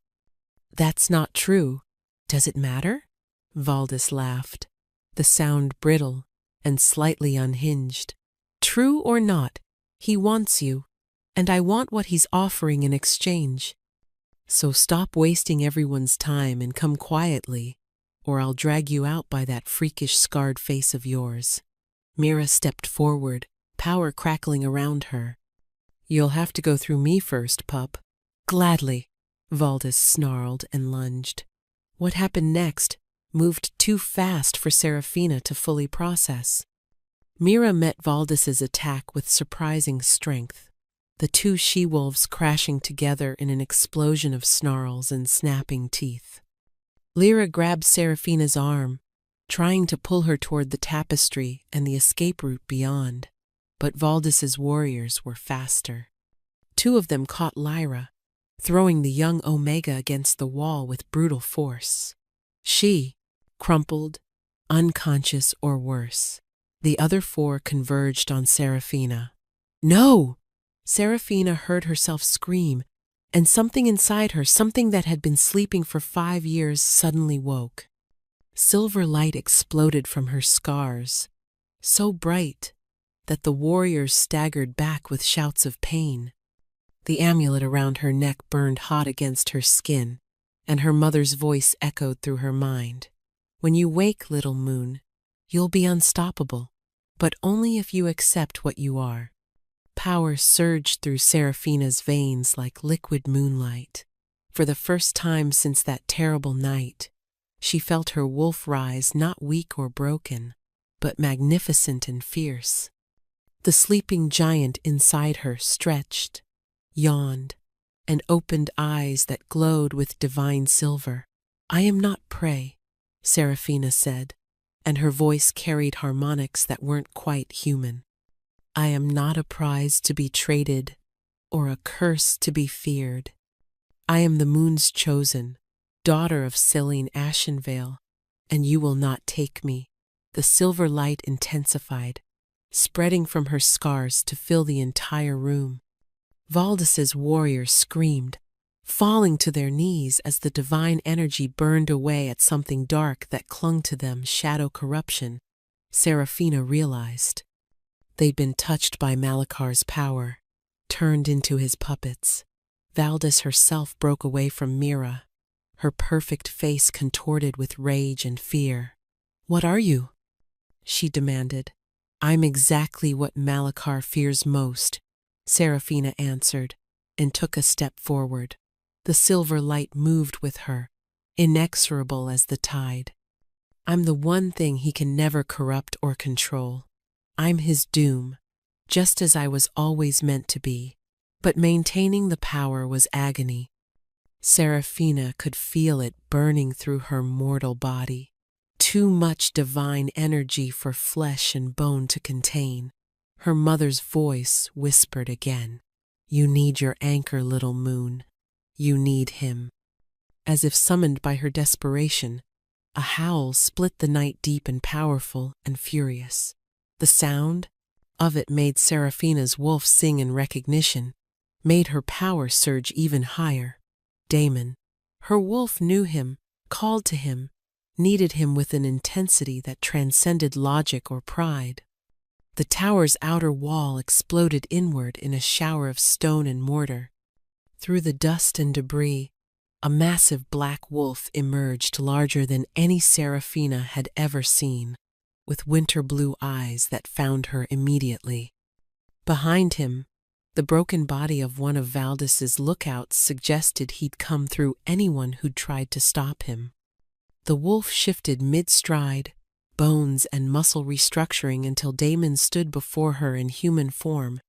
"That's not true. Does it matter?" Valdis laughed, the sound brittle and slightly unhinged. "True or not, he wants you, and I want what he's offering in exchange. So stop wasting everyone's time and come quietly, or I'll drag you out by that freakish scarred face of yours." Mira stepped forward, power crackling around her. "You'll have to go through me first, pup." "Gladly," Valdis snarled and lunged. What happened next moved too fast for Serafina to fully process. Mira met Valdis's attack with surprising strength, the two she-wolves crashing together in an explosion of snarls and snapping teeth. Lyra grabbed Serafina's arm, trying to pull her toward the tapestry and the escape route beyond, but Valdis's warriors were faster. Two of them caught Lyra, throwing the young Omega against the wall with brutal force. She crumpled, unconscious or worse. The other four converged on Serafina. "No!" Serafina heard herself scream, and something inside her, something that had been sleeping for 5 years, suddenly woke. Silver light exploded from her scars, so bright that the warriors staggered back with shouts of pain. The amulet around her neck burned hot against her skin, and her mother's voice echoed through her mind. "When you wake, little moon, you'll be unstoppable, but only if you accept what you are." Power surged through Serafina's veins like liquid moonlight. For the first time since that terrible night, she felt her wolf rise not weak or broken, but magnificent and fierce. The sleeping giant inside her stretched, yawned, and opened eyes that glowed with divine silver. "I am not prey," Serafina said, and her voice carried harmonics that weren't quite human. "I am not a prize to be traded or a curse to be feared. I am the moon's chosen, daughter of Selene Ashenvale, and you will not take me." The silver light intensified, spreading from her scars to fill the entire room. Valdis's warriors screamed, falling to their knees as the divine energy burned away at something dark that clung to them, shadow corruption. Serafina realized they'd been touched by Malakar's power, turned into his puppets. Valdis herself broke away from Mira, her perfect face contorted with rage and fear. "What are you?" she demanded. "I'm exactly what Malakar fears most," Serafina answered, and took a step forward. The silver light moved with her, inexorable as the tide. "I'm the one thing he can never corrupt or control. I'm his doom, just as I was always meant to be." But maintaining the power was agony. Serafina could feel it burning through her mortal body. Too much divine energy for flesh and bone to contain. Her mother's voice whispered again, "You need your anchor, little moon. You need him." As if summoned by her desperation, a howl split the night, deep and powerful and furious. The sound of it made Serafina's wolf sing in recognition, made her power surge even higher. Damon. Her wolf knew him, called to him, needed him with an intensity that transcended logic or pride. The tower's outer wall exploded inward in a shower of stone and mortar. Through the dust and debris, a massive black wolf emerged, larger than any Serafina had ever seen, with winter blue eyes that found her immediately. Behind him, The broken body of one of Valdis's lookouts suggested he'd come through anyone who'd tried to stop him. The wolf shifted mid-stride, bones and muscle restructuring until Damon stood before her in human form,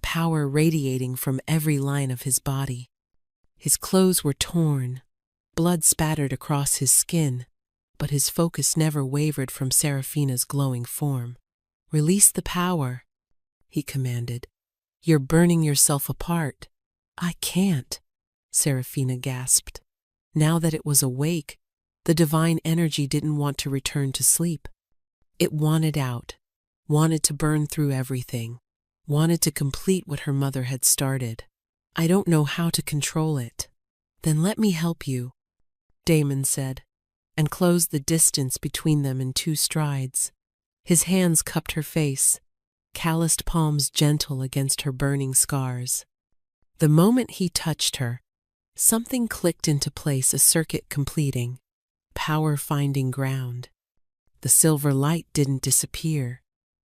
power radiating from every line of his body. His clothes were torn, blood spattered across his skin, but his focus never wavered from Serafina's glowing form. "Release the power," he commanded. "You're burning yourself apart." "I can't," Serafina gasped. Now that it was awake, the divine energy didn't want to return to sleep. It wanted out, wanted to burn through everything, wanted to complete what her mother had started. "I don't know how to control it." "Then let me help you," Damon said, and closed the distance between them in 2 strides. His hands cupped her face, calloused palms gentle against her burning scars. The moment he touched her, something clicked into place, a circuit completing, power finding ground. The silver light didn't disappear,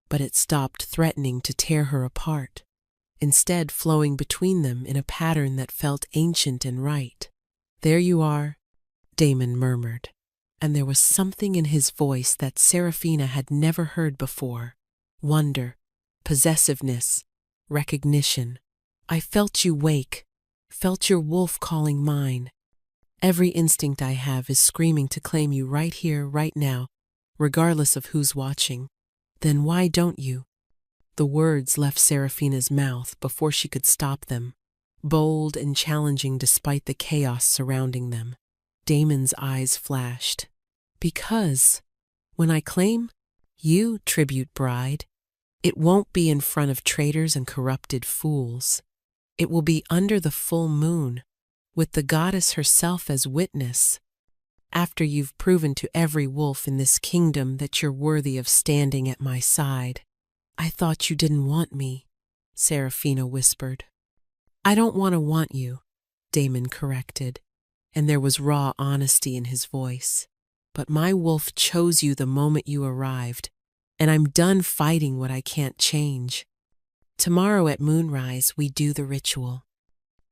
but it stopped threatening to tear her apart, instead flowing between them in a pattern that felt ancient and right. "There you are," Damon murmured, and there was something in his voice that Serafina had never heard before. Wonder, possessiveness, recognition. "I felt you wake, felt your wolf calling mine. Every instinct I have is screaming to claim you right here, right now, regardless of who's watching." "Then why don't you?" The words left Serafina's mouth before she could stop them, bold and challenging despite the chaos surrounding them. Damon's eyes flashed. "Because when I claim you, tribute bride, it won't be in front of traitors and corrupted fools. It will be under the full moon, with the goddess herself as witness. After you've proven to every wolf in this kingdom that you're worthy of standing at my side." "I thought you didn't want me," Serafina whispered. "I don't want you," Damon corrected, and there was raw honesty in his voice. "But my wolf chose you the moment you arrived, and I'm done fighting what I can't change. Tomorrow at moonrise we do the ritual.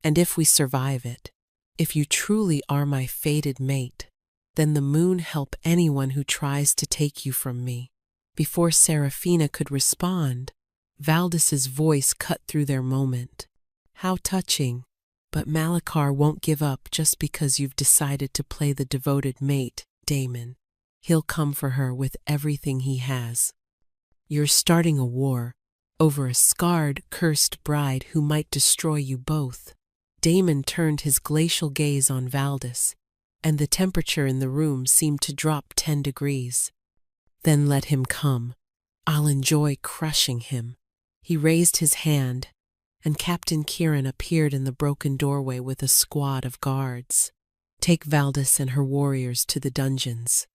And if we survive it, if you truly are my fated mate, then the moon help anyone who tries to take you from me." Before Serafina could respond, Valdis's voice cut through their moment. "How touching. But Malachar won't give up just because you've decided to play the devoted mate, Damon. He'll come for her with everything he has. You're starting a war over a scarred, cursed bride who might destroy you both." Damon turned his glacial gaze on Valdis, and the temperature in the room seemed to drop 10 degrees. "Then let him come. I'll enjoy crushing him." He raised his hand, and Captain Kieran appeared in the broken doorway with a squad of guards. "Take Valdis and her warriors to the dungeons.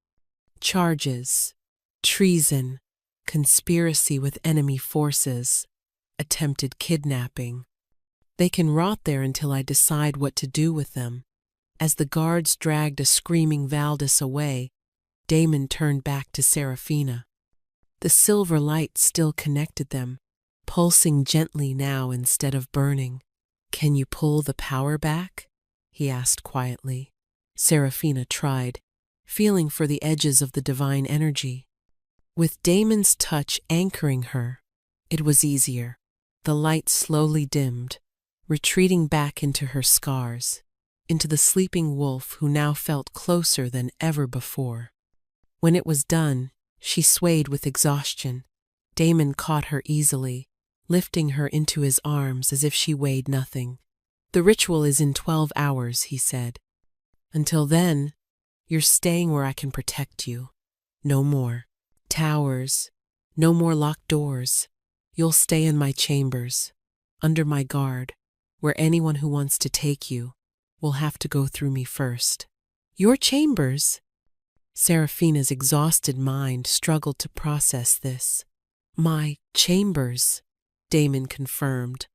Charges, treason, conspiracy with enemy forces, attempted kidnapping. They can rot there until I decide what to do with them." As the guards dragged a screaming Valdis away, Damon turned back to Serafina. The silver light still connected them, pulsing gently now instead of burning. "Can you pull the power back?" he asked quietly. Serafina tried, feeling for the edges of the divine energy. With Damon's touch anchoring her, it was easier. The light slowly dimmed, retreating back into her scars, into the sleeping wolf who now felt closer than ever before. When it was done, she swayed with exhaustion. Damon caught her easily, lifting her into his arms as if she weighed nothing. "The ritual is in 12 hours, he said. "Until then, you're staying where I can protect you. No more towers, no more locked doors. You'll stay in my chambers, under my guard, where anyone who wants to take you will have to go through me first." "Your chambers?" Serafina's exhausted mind struggled to process this. "My chambers," Damon confirmed,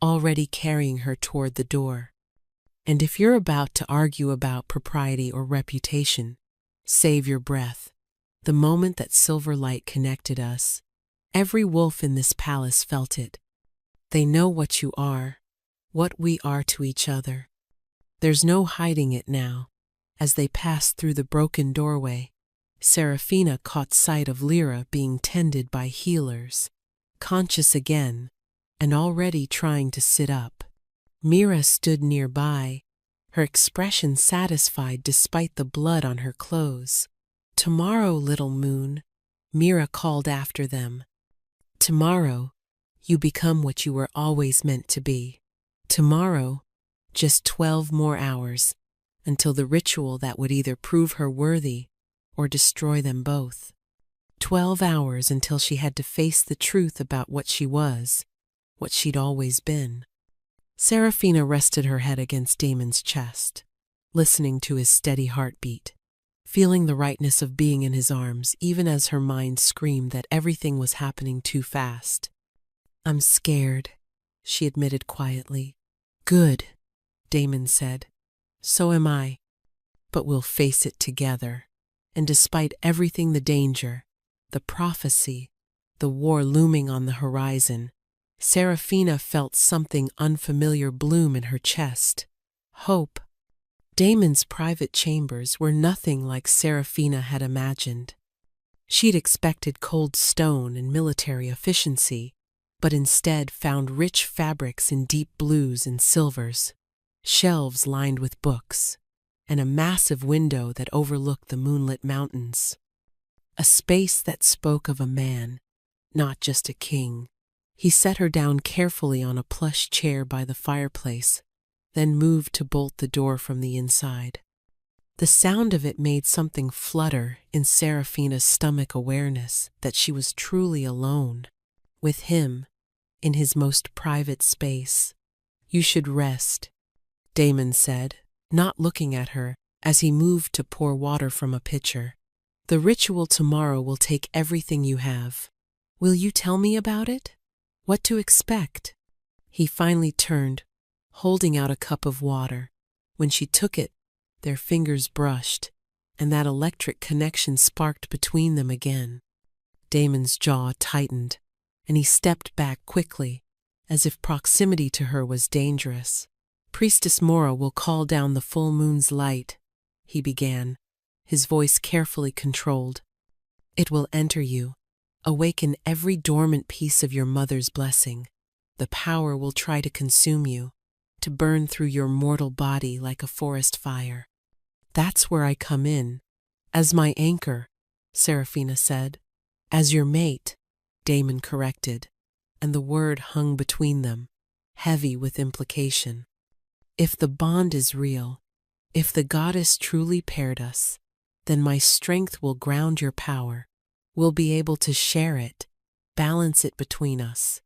already carrying her toward the door. "And if you're about to argue about propriety or reputation, save your breath. The moment that silver light connected us, every wolf in this palace felt it. They know what you are, what we are to each other. There's no hiding it now. As they passed through the broken doorway, Serafina caught sight of Lyra being tended by healers, conscious again, and already trying to sit up. Mira stood nearby, her expression satisfied despite the blood on her clothes. "Tomorrow, little moon," Mira called after them. "Tomorrow, you become what you were always meant to be. Tomorrow, just 12 more hours, until the ritual that would either prove her worthy or destroy them both. 12 hours until she had to face the truth about what she was, what she'd always been." Serafina rested her head against Damon's chest, listening to his steady heartbeat, feeling the rightness of being in his arms even as her mind screamed that everything was happening too fast. "I'm scared," she admitted quietly. "Good," Damon said. "So am I. But we'll face it together." And despite everything, the danger, the prophecy, the war looming on the horizon, Serafina felt something unfamiliar bloom in her chest. Hope. Damon's private chambers were nothing like Serafina had imagined. She'd expected cold stone and military efficiency, but instead found rich fabrics in deep blues and silvers, shelves lined with books, and a massive window that overlooked the moonlit mountains. A space that spoke of a man, not just a king. He set her down carefully on a plush chair by the fireplace, then moved to bolt the door from the inside. The sound of it made something flutter in Serafina's stomach, awareness that she was truly alone, with him, in his most private space. "You should rest," Damon said, not looking at her, as he moved to pour water from a pitcher. "The ritual tomorrow will take everything you have. Will you tell me about it? What to expect?" He finally turned, holding out a cup of water. When she took it, their fingers brushed, and that electric connection sparked between them again. Damon's jaw tightened, and he stepped back quickly, as if proximity to her was dangerous. "Priestess Mora will call down the full moon's light," he began, his voice carefully controlled. "It will enter you, awaken every dormant piece of your mother's blessing. The power will try to consume you, to burn through your mortal body like a forest fire. That's where I come in, as my anchor," Serafina said. "As your mate," Damon corrected, and the word hung between them, heavy with implication. "If the bond is real, if the goddess truly paired us, then my strength will ground your power. We'll be able to share it, balance it between us.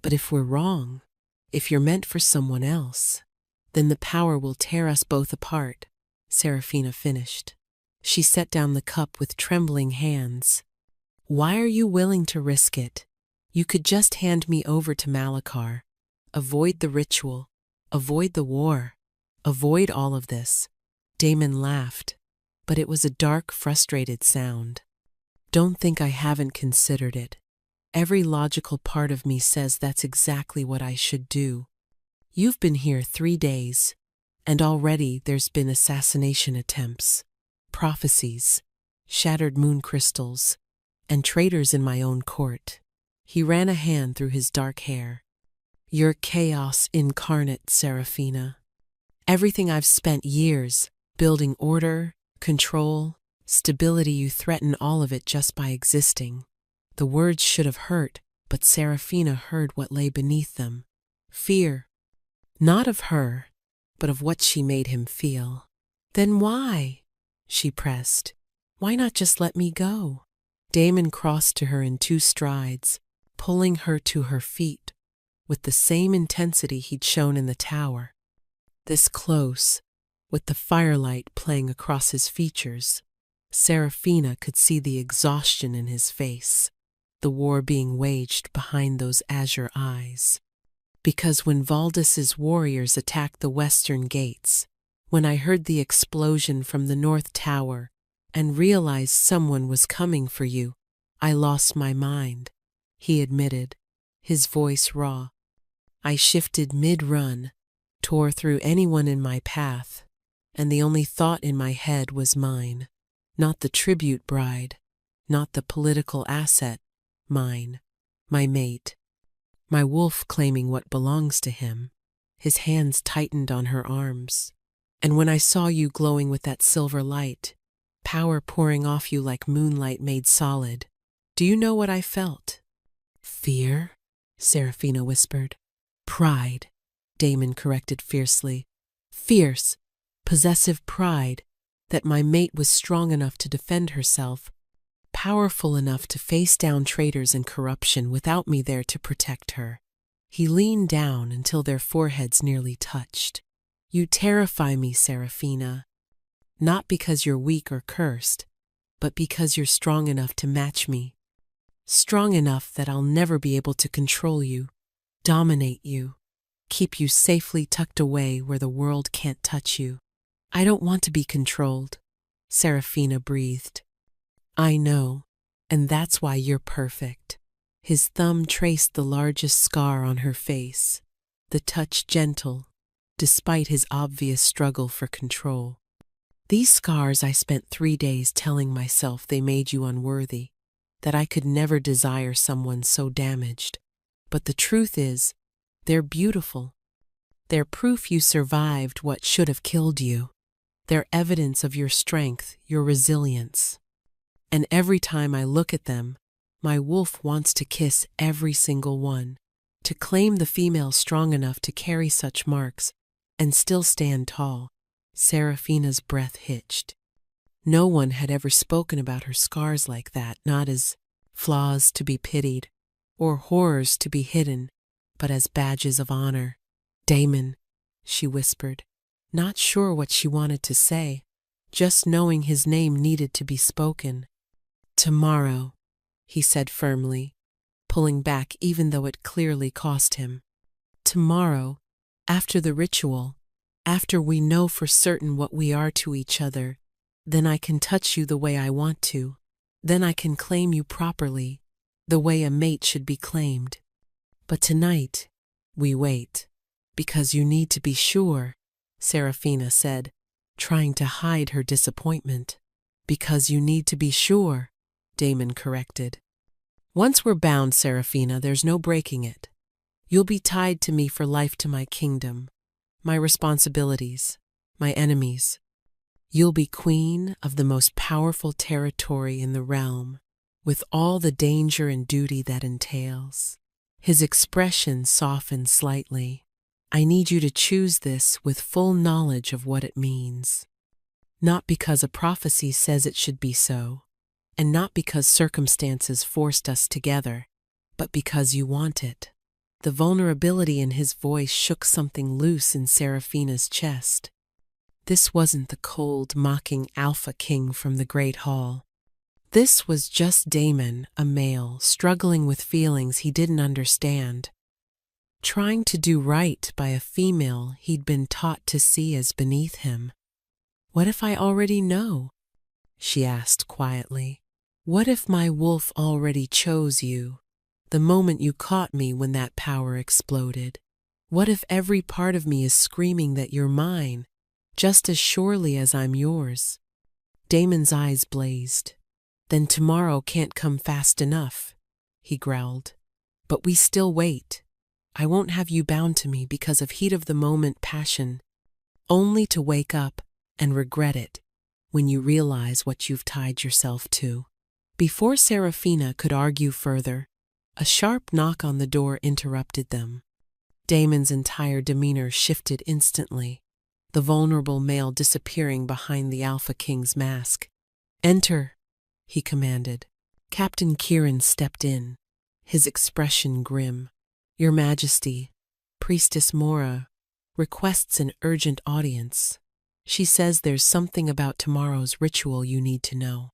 But if we're wrong, if you're meant for someone else, then the power will tear us both apart," Serafina finished. She set down the cup with trembling hands. "Why are you willing to risk it? You could just hand me over to Malachar, avoid the ritual, avoid the war, avoid all of this." Damon laughed, but it was a dark, frustrated sound. "Don't think I haven't considered it. Every logical part of me says that's exactly what I should do. You've been here 3 days, and already there's been assassination attempts, prophecies, shattered moon crystals, and traitors in my own court." He ran a hand through his dark hair. "You're chaos incarnate, Serafina. Everything I've spent years building, order, control, stability, you threaten all of it just by existing." The words should have hurt, but Serafina heard what lay beneath them. Fear. Not of her, but of what she made him feel. "Then why?" she pressed. "Why not just let me go?" Damon crossed to her in 2 strides, pulling her to her feet, with the same intensity he'd shown in the tower. This close, with the firelight playing across his features, Serafina could see the exhaustion in his face, the war being waged behind those azure eyes. "Because when Valdis's warriors attacked the western gates, when I heard the explosion from the north tower and realized someone was coming for you, I lost my mind," he admitted, his voice raw. I shifted mid-run, tore through anyone in my path, and the only thought in my head was mine. Not the tribute bride, not the political asset, mine. My mate. My wolf claiming what belongs to him. His hands tightened on her arms. And when I saw you glowing with that silver light, power pouring off you like moonlight made solid, do you know what I felt? Fear? Serafina whispered. Pride, Damon corrected fiercely. Fierce, possessive pride that my mate was strong enough to defend herself, powerful enough to face down traitors and corruption without me there to protect her. He leaned down until their foreheads nearly touched. You terrify me, Serafina. Not because you're weak or cursed, but because you're strong enough to match me. Strong enough that I'll never be able to control you, dominate you, keep you safely tucked away where the world can't touch you. I don't want to be controlled, Serafina breathed. I know, and that's why you're perfect. His thumb traced the largest scar on her face, the touch gentle, despite his obvious struggle for control. These scars I spent 3 days telling myself they made you unworthy, that I could never desire someone so damaged. But the truth is, they're beautiful. They're proof you survived what should have killed you. They're evidence of your strength, your resilience. And every time I look at them, my wolf wants to kiss every single one, to claim the female strong enough to carry such marks and still stand tall. Serafina's breath hitched. No one had ever spoken about her scars like that, not as flaws to be pitied or horrors to be hidden, but as badges of honor. Damon, she whispered, not sure what she wanted to say, just knowing his name needed to be spoken. Tomorrow, he said firmly, pulling back even though it clearly cost him. Tomorrow, after the ritual, after we know for certain what we are to each other, then I can touch you the way I want to. Then I can claim you properly, the way a mate should be claimed. But tonight, we wait. Because you need to be sure, Serafina said, trying to hide her disappointment. Because you need to be sure, Damon corrected. Once we're bound, Serafina, there's no breaking it. You'll be tied to me for life, to my kingdom, my responsibilities, my enemies. You'll be queen of the most powerful territory in the realm, with all the danger and duty that entails. His expression softened slightly. I need you to choose this with full knowledge of what it means. Not because a prophecy says it should be so, and not because circumstances forced us together, but because you want it. The vulnerability in his voice shook something loose in Serafina's chest. This wasn't the cold, mocking alpha king from the Great Hall. This was just Damon, a male, struggling with feelings he didn't understand, trying to do right by a female he'd been taught to see as beneath him. What if I already know? She asked quietly. What if my wolf already chose you, the moment you caught me when that power exploded? What if every part of me is screaming that you're mine, just as surely as I'm yours? Damon's eyes blazed. Then tomorrow can't come fast enough, he growled. But we still wait. I won't have you bound to me because of heat of the moment passion, only to wake up and regret it when you realize what you've tied yourself to. Before Serafina could argue further, a sharp knock on the door interrupted them. Damon's entire demeanor shifted instantly, the vulnerable male disappearing behind the Alpha King's mask. Enter, he commanded. Captain Kieran stepped in, his expression grim. Your Majesty, Priestess Mora requests an urgent audience. She says there's something about tomorrow's ritual you need to know.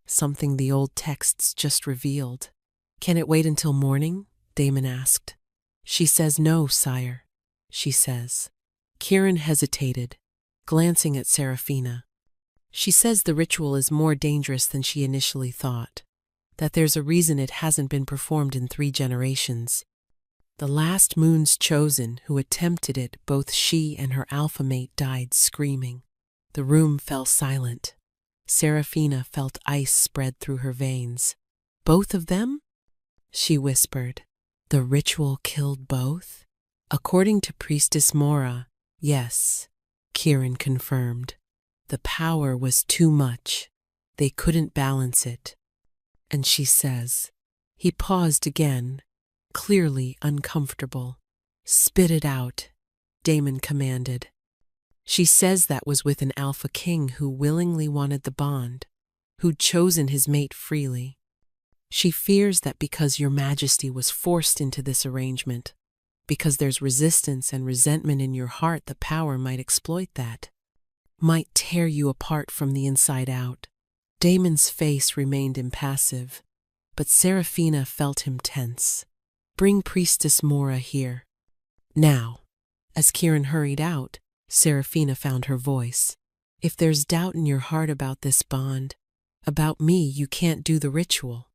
Something the old texts just revealed. Can it wait until morning? Damon asked. She says no, sire, she says. Kieran hesitated, glancing at Serafina. She says the ritual is more dangerous than she initially thought, that there's a reason it hasn't been performed in 3 generations. The last moon's chosen who attempted it, both she and her alpha mate died screaming. The room fell silent. Seraphina felt ice spread through her veins. Both of them? She whispered. The ritual killed both? According to Priestess Mora, yes, Kieran confirmed. The power was too much. They couldn't balance it. And she says, he paused again, clearly uncomfortable. Spit it out, Damon commanded. She says that was with an alpha king who willingly wanted the bond, who'd chosen his mate freely. She fears that because your majesty was forced into this arrangement, because there's resistance and resentment in your heart, the power might exploit that, might tear you apart from the inside out. Damon's face remained impassive, but Seraphina felt him tense. Bring Priestess Mora here. Now. As Kieran hurried out, Seraphina found her voice. If there's doubt in your heart about this bond, about me, you can't do the ritual.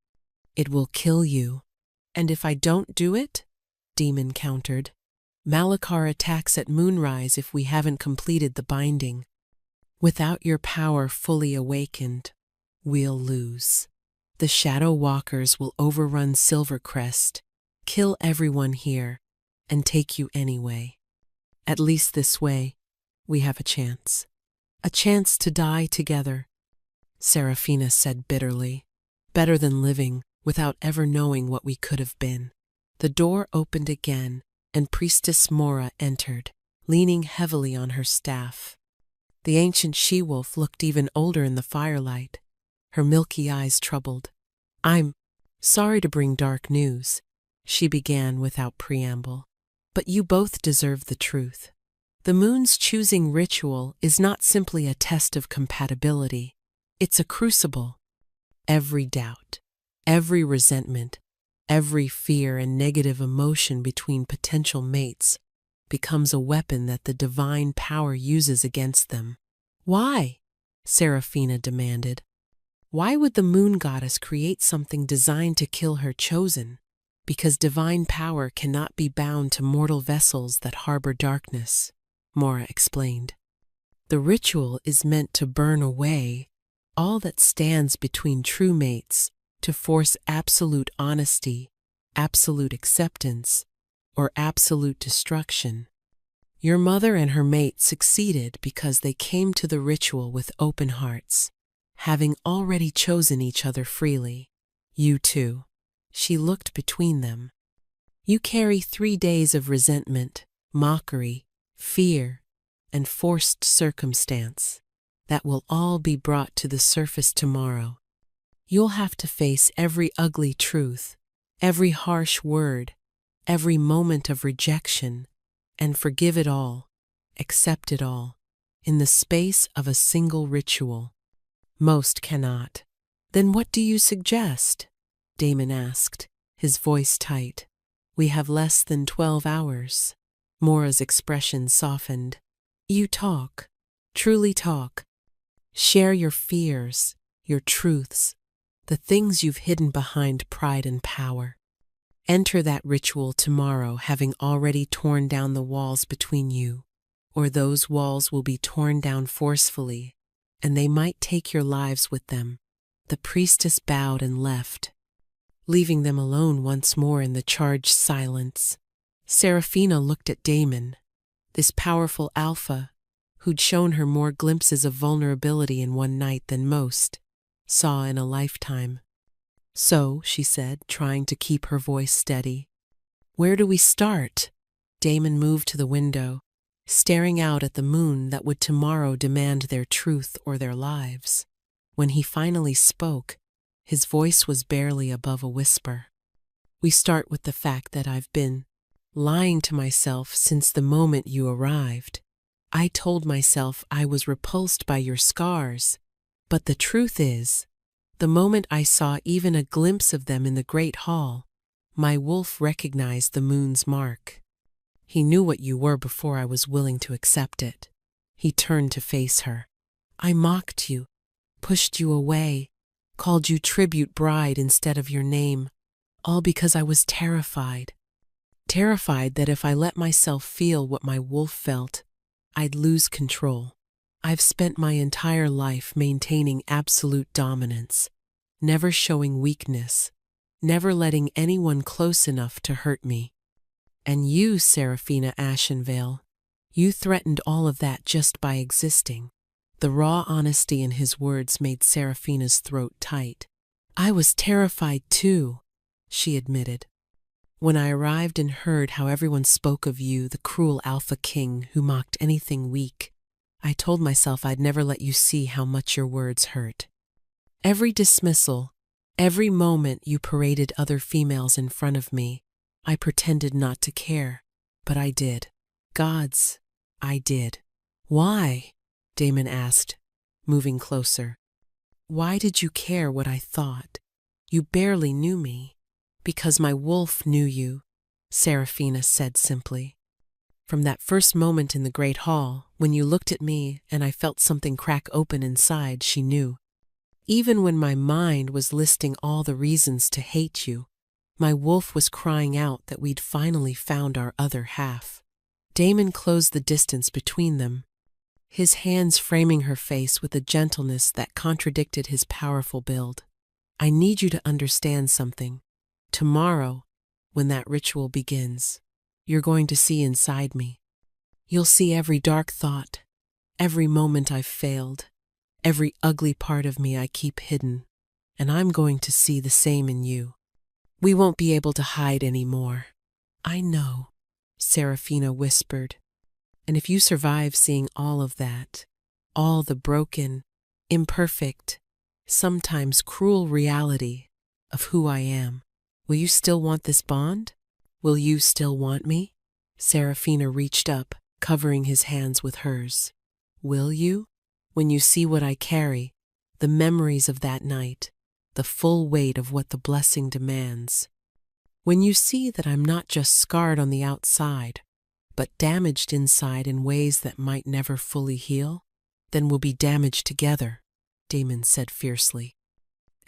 It will kill you. And if I don't do it? Demon countered. Malakar attacks at moonrise if we haven't completed the binding. Without your power fully awakened, we'll lose. The Shadow Walkers will overrun Silvercrest, kill everyone here, and take you anyway. At least this way, we have a chance. A chance to die together, Seraphina said bitterly. Better than living without ever knowing what we could have been. The door opened again, and Priestess Mora entered, leaning heavily on her staff. The ancient she-wolf looked even older in the firelight, her milky eyes troubled. I'm sorry to bring dark news, she began without preamble. But you both deserve the truth. The moon's choosing ritual is not simply a test of compatibility. It's a crucible. Every doubt, every resentment, every fear and negative emotion between potential mates becomes a weapon that the divine power uses against them. Why? Seraphina demanded. Why would the moon goddess create something designed to kill her chosen? Because divine power cannot be bound to mortal vessels that harbor darkness, Mora explained. The ritual is meant to burn away all that stands between true mates, to force absolute honesty, absolute acceptance, or absolute destruction. Your mother and her mate succeeded because they came to the ritual with open hearts, having already chosen each other freely. You too. She looked between them. You carry 3 days of resentment, mockery, fear, and forced circumstance that will all be brought to the surface tomorrow. You'll have to face every ugly truth, every harsh word, every moment of rejection, and forgive it all, accept it all, in the space of a single ritual. Most cannot. Then what do you suggest? Damon asked, his voice tight. We have less than 12 hours. Mora's expression softened. You talk, truly talk. Share your fears, your truths, the things you've hidden behind pride and power. Enter that ritual tomorrow having already torn down the walls between you, or those walls will be torn down forcefully, and they might take your lives with them. The priestess bowed and left, leaving them alone once more in the charged silence. Seraphina looked at Damon, this powerful alpha, who'd shown her more glimpses of vulnerability in one night than most saw in a lifetime. So, she said, trying to keep her voice steady, where do we start? Damon moved to the window, staring out at the moon that would tomorrow demand their truth or their lives. When he finally spoke, his voice was barely above a whisper. We start with the fact that I've been lying to myself since the moment you arrived. I told myself I was repulsed by your scars, but the truth is, the moment I saw even a glimpse of them in the Great Hall, my wolf recognized the moon's mark. He knew what you were before I was willing to accept it. He turned to face her. I mocked you, pushed you away, called you tribute bride instead of your name, all because I was terrified. terrified that if I let myself feel what my wolf felt, I'd lose control. I've spent my entire life maintaining absolute dominance, never showing weakness, never letting anyone close enough to hurt me. And you, Seraphina Ashenvale, you threatened all of that just by existing. The raw honesty in his words made Seraphina's throat tight. I was terrified too, she admitted. When I arrived and heard how everyone spoke of you, the cruel Alpha King who mocked anything weak, I told myself I'd never let you see how much your words hurt. Every dismissal, every moment you paraded other females in front of me, I pretended not to care, but I did. Gods, I did. Why? Damon asked, moving closer. Why did you care what I thought? You barely knew me. Because my wolf knew you, Seraphina said simply. From that first moment in the Great Hall, when you looked at me and I felt something crack open inside, she knew. Even when my mind was listing all the reasons to hate you, my wolf was crying out that we'd finally found our other half. Damon closed the distance between them, his hands framing her face with a gentleness that contradicted his powerful build. I need you to understand something. Tomorrow, when that ritual begins, you're going to see inside me. You'll see every dark thought, every moment I've failed, every ugly part of me I keep hidden, and I'm going to see the same in you. We won't be able to hide anymore. I know, Seraphina whispered. And if you survive seeing all of that, all the broken, imperfect, sometimes cruel reality of who I am, will you still want this bond? Will you still want me? Seraphina reached up, covering his hands with hers. Will you? When you see what I carry, the memories of that night, the full weight of what the blessing demands. When you see that I'm not just scarred on the outside, but damaged inside in ways that might never fully heal, then we'll be damaged together, Damon said fiercely.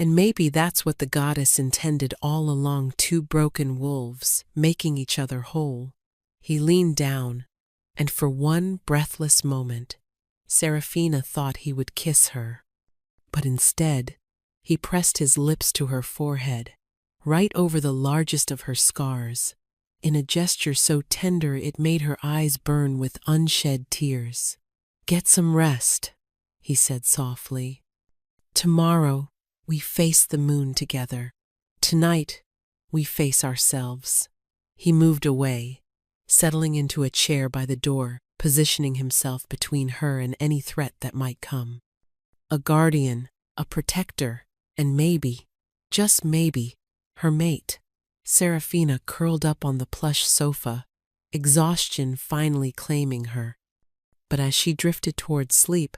And maybe that's what the goddess intended all along, two broken wolves making each other whole. He leaned down, and for one breathless moment, Seraphina thought he would kiss her. But instead, he pressed his lips to her forehead, right over the largest of her scars, in a gesture so tender it made her eyes burn with unshed tears. Get some rest, he said softly. Tomorrow, we face the moon together. Tonight, we face ourselves. He moved away, settling into a chair by the door, positioning himself between her and any threat that might come. A guardian, a protector, and maybe, just maybe, her mate. Seraphina curled up on the plush sofa, exhaustion finally claiming her. But as she drifted toward sleep,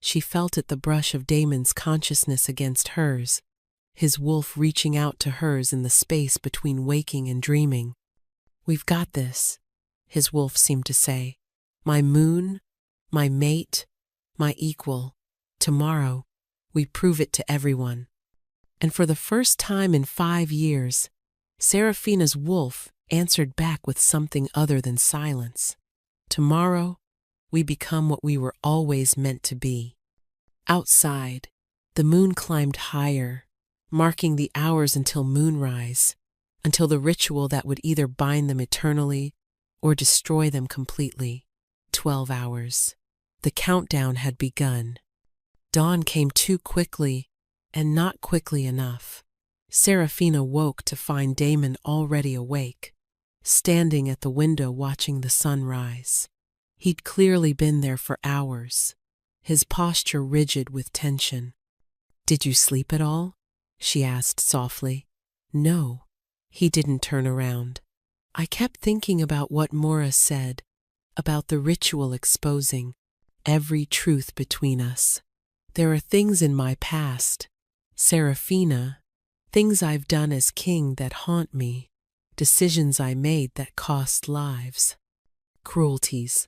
she felt it the brush of Damon's consciousness against hers, his wolf reaching out to hers in the space between waking and dreaming. We've got this, his wolf seemed to say. My moon, my mate, my equal. Tomorrow, we prove it to everyone. And for the first time in 5 years, Seraphina's wolf answered back with something other than silence. Tomorrow, we become what we were always meant to be. Outside, the moon climbed higher, marking the hours until moonrise, until the ritual that would either bind them eternally or destroy them completely. 12 hours. The countdown had begun. Dawn came too quickly, and not quickly enough. Seraphina woke to find Damon already awake, standing at the window watching the sun rise. He'd clearly been there for hours, his posture rigid with tension. Did you sleep at all? She asked softly. No. He didn't turn around. I kept thinking about what Mora said, about the ritual exposing every truth between us. There are things in my past, Seraphina, things I've done as king that haunt me, decisions I made that cost lives, cruelties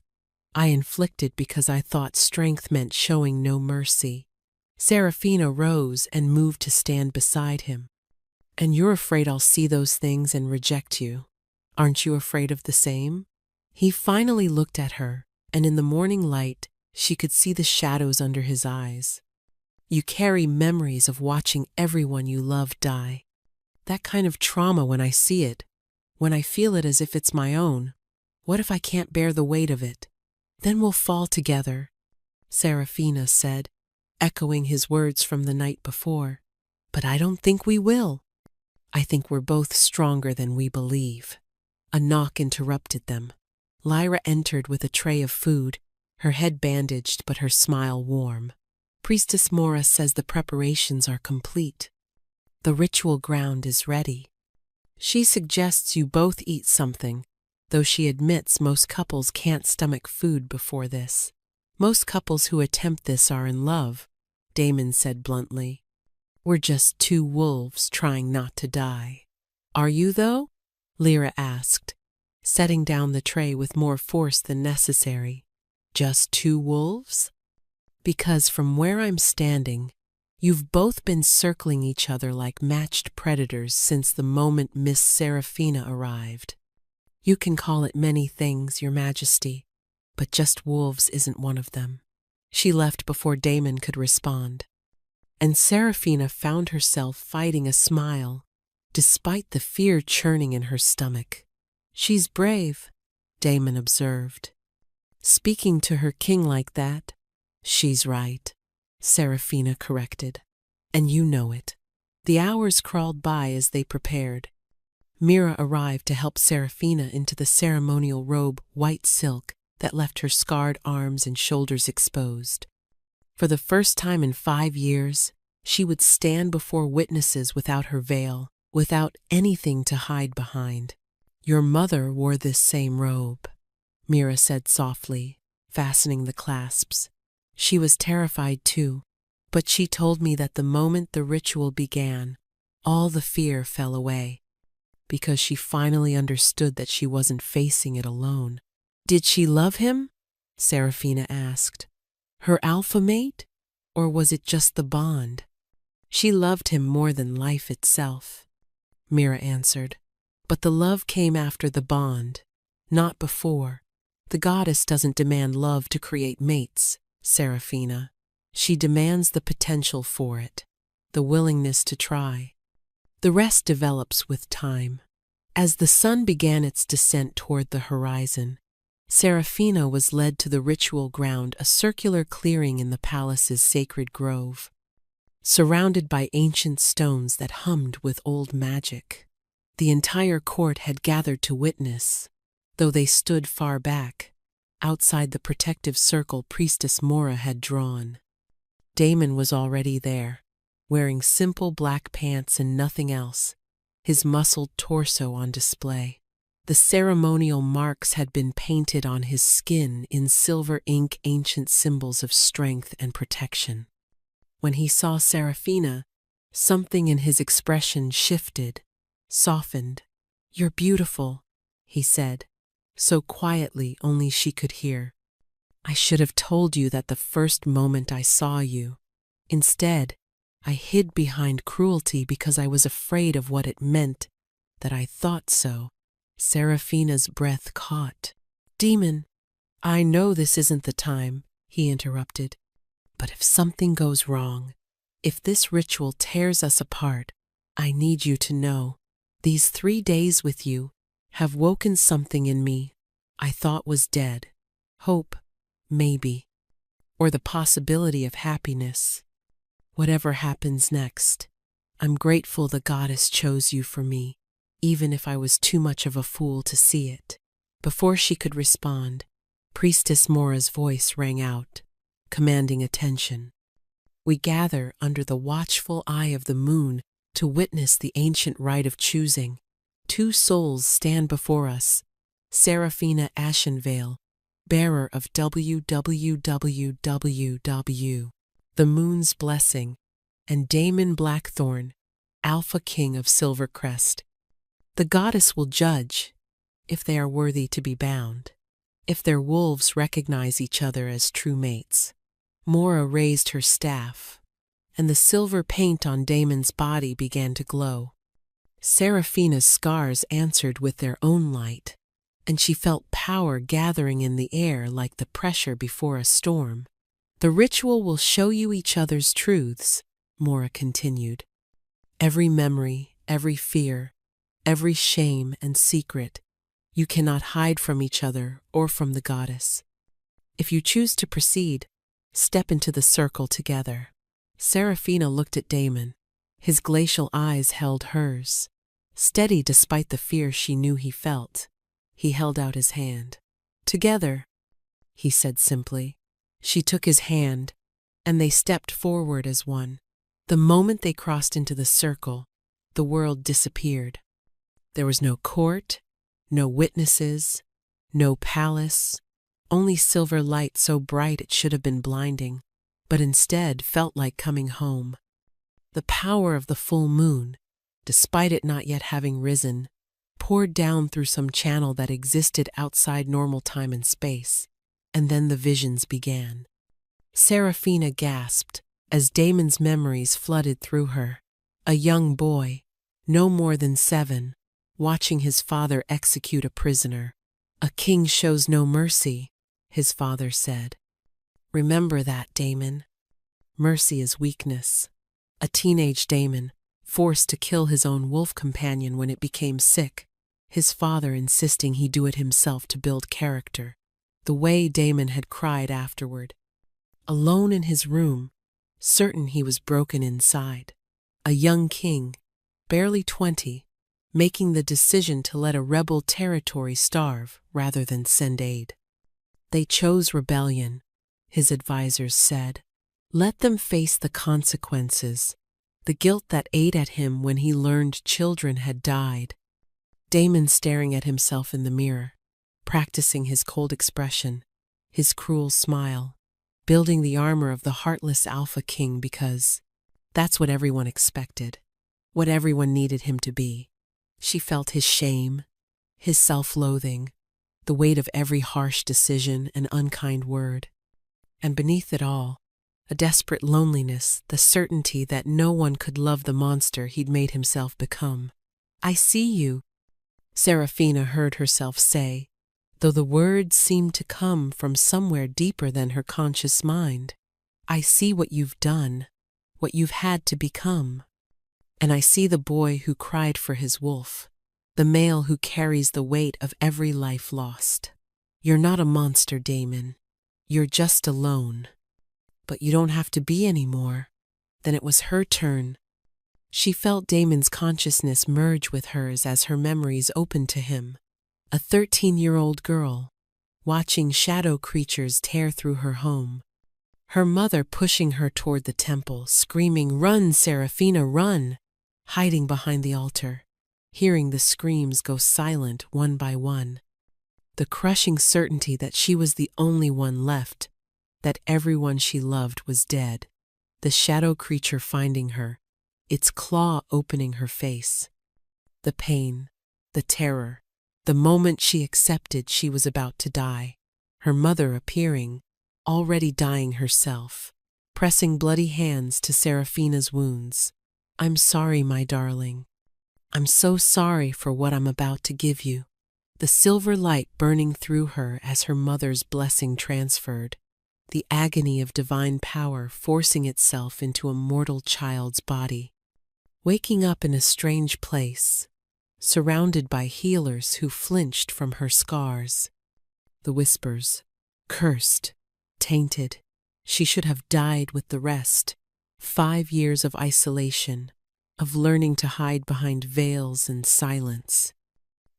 I inflicted because I thought strength meant showing no mercy. Seraphina rose and moved to stand beside him. And you're afraid I'll see those things and reject you. Aren't you afraid of the same? He finally looked at her, and in the morning light, she could see the shadows under his eyes. You carry memories of watching everyone you love die. That kind of trauma, when I see it, when I feel it as if it's my own, what if I can't bear the weight of it? Then we'll fall together, Serafina said, echoing his words from the night before. But I don't think we will. I think we're both stronger than we believe. A knock interrupted them. Lyra entered with a tray of food, her head bandaged but her smile warm. Priestess Mora says the preparations are complete. The ritual ground is ready. She suggests you both eat something, though she admits most couples can't stomach food before this. Most couples who attempt this are in love, Damon said bluntly. We're just two wolves trying not to die. Are you, though? Lyra asked, setting down the tray with more force than necessary. Just two wolves? Because from where I'm standing, you've both been circling each other like matched predators since the moment Miss Serafina arrived. You can call it many things, Your Majesty, but just wolves isn't one of them. She left before Damon could respond. And Serafina found herself fighting a smile, despite the fear churning in her stomach. She's brave, Damon observed. Speaking to her king like that? She's right, Serafina corrected. And you know it. The hours crawled by as they prepared. Mira arrived to help Serafina into the ceremonial robe, white silk, that left her scarred arms and shoulders exposed. For the first time in 5 years, she would stand before witnesses without her veil, without anything to hide behind. Your mother wore this same robe, Mira said softly, fastening the clasps. She was terrified too, but she told me that the moment the ritual began, all the fear fell away, because she finally understood that she wasn't facing it alone. Did she love him? Serafina asked. Her alpha mate? Or was it just the bond? She loved him more than life itself, Mira answered. But the love came after the bond, not before. The goddess doesn't demand love to create mates, Serafina. She demands the potential for it, the willingness to try. The rest develops with time. As the sun began its descent toward the horizon, Serafina was led to the ritual ground, a circular clearing in the palace's sacred grove, surrounded by ancient stones that hummed with old magic. The entire court had gathered to witness, though they stood far back, outside the protective circle Priestess Mora had drawn. Damon was already there, wearing simple black pants and nothing else, his muscled torso on display. The ceremonial marks had been painted on his skin in silver ink, ancient symbols of strength and protection. When he saw Serafina, something in his expression shifted, softened. You're beautiful, he said, so quietly only she could hear. I should have told you that the first moment I saw you. Instead, I hid behind cruelty because I was afraid of what it meant that I thought so. Serafina's breath caught. Demon, I know this isn't the time, he interrupted. But if something goes wrong, if this ritual tears us apart, I need you to know. These 3 days with you have woken something in me I thought was dead. Hope, maybe. Or the possibility of happiness. Whatever happens next, I'm grateful the goddess chose you for me, even if I was too much of a fool to see it. Before she could respond, Priestess Mora's voice rang out, commanding attention. We gather under the watchful eye of the moon to witness the ancient rite of choosing. 2 souls stand before us, Serafina Ashenvale, bearer of WWWW, the moon's blessing, and Damon Blackthorn, Alpha King of Silvercrest. The goddess will judge, if they are worthy to be bound, if their wolves recognize each other as true mates. Mora raised her staff, and the silver paint on Damon's body began to glow. Seraphina's scars answered with their own light, and she felt power gathering in the air like the pressure before a storm. The ritual will show you each other's truths, Mora continued. Every memory, every fear, every shame and secret, you cannot hide from each other or from the goddess. If you choose to proceed, step into the circle together. Seraphina looked at Damon. His glacial eyes held hers. Steady despite the fear she knew he felt, he held out his hand. Together, he said simply. She took his hand, and they stepped forward as one. The moment they crossed into the circle, the world disappeared. There was no court, no witnesses, no palace, only silver light so bright it should have been blinding, but instead felt like coming home. The power of the full moon, despite it not yet having risen, poured down through some channel that existed outside normal time and space, and then the visions began. Seraphina gasped as Damon's memories flooded through her. A young boy, no more than 7, watching his father execute a prisoner. A king shows no mercy, his father said. Remember that, Damon. Mercy is weakness. A teenage Damon, forced to kill his own wolf companion when it became sick, his father insisting he do it himself to build character. The way Damon had cried afterward. Alone in his room, certain he was broken inside. A young king, barely 20, making the decision to let a rebel territory starve rather than send aid. They chose rebellion, his advisors said. Let them face the consequences, the guilt that ate at him when he learned children had died. Damon staring at himself in the mirror, practicing his cold expression, his cruel smile, building the armor of the heartless Alpha King because that's what everyone expected, what everyone needed him to be. She felt his shame, his self-loathing, the weight of every harsh decision and unkind word. And beneath it all, a desperate loneliness, the certainty that no one could love the monster he'd made himself become. I see you, Seraphina heard herself say, though the words seemed to come from somewhere deeper than her conscious mind. I see what you've done, what you've had to become. And I see the boy who cried for his wolf, the male who carries the weight of every life lost. You're not a monster, Damon. You're just alone. But you don't have to be anymore. Then it was her turn. She felt Damon's consciousness merge with hers as her memories opened to him. A 13-year-old girl, watching shadow creatures tear through her home. Her mother pushing her toward the temple, screaming, "Run, Seraphina, run!" Hiding behind the altar, hearing the screams go silent one by one. The crushing certainty that she was the only one left, that everyone she loved was dead. The shadow creature finding her, its claw opening her face. The pain, the terror, the moment she accepted she was about to die. Her mother appearing, already dying herself, pressing bloody hands to Seraphina's wounds. I'm sorry, my darling. I'm so sorry for what I'm about to give you. The silver light burning through her as her mother's blessing transferred. The agony of divine power forcing itself into a mortal child's body. Waking up in a strange place, surrounded by healers who flinched from her scars. The whispers, cursed, tainted. She should have died with the rest. 5 years of isolation, of learning to hide behind veils and silence.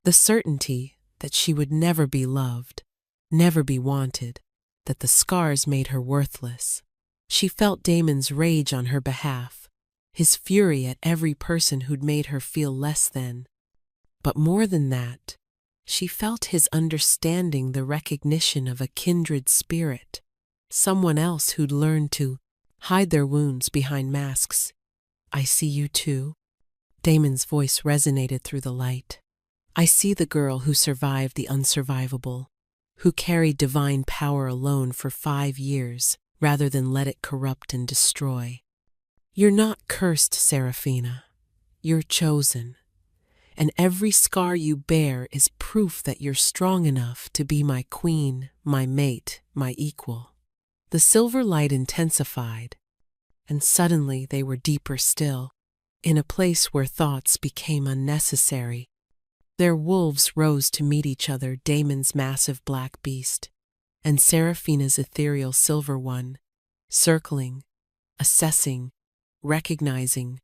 The certainty that she would never be loved, never be wanted, that the scars made her worthless. She felt Damon's rage on her behalf, his fury at every person who'd made her feel less than. But more than that, she felt his understanding, the recognition of a kindred spirit, someone else who'd learned to hide their wounds behind masks. I see you too. Damon's voice resonated through the light. I see the girl who survived the unsurvivable, who carried divine power alone for 5 years rather than let it corrupt and destroy. You're not cursed, Seraphina. You're chosen. and every scar you bear is proof that you're strong enough to be my queen, my mate, my equal." The silver light intensified, and suddenly they were deeper still, in a place where thoughts became unnecessary. Their wolves rose to meet each other, Damon's massive black beast, and Seraphina's ethereal silver one, circling, assessing, recognizing.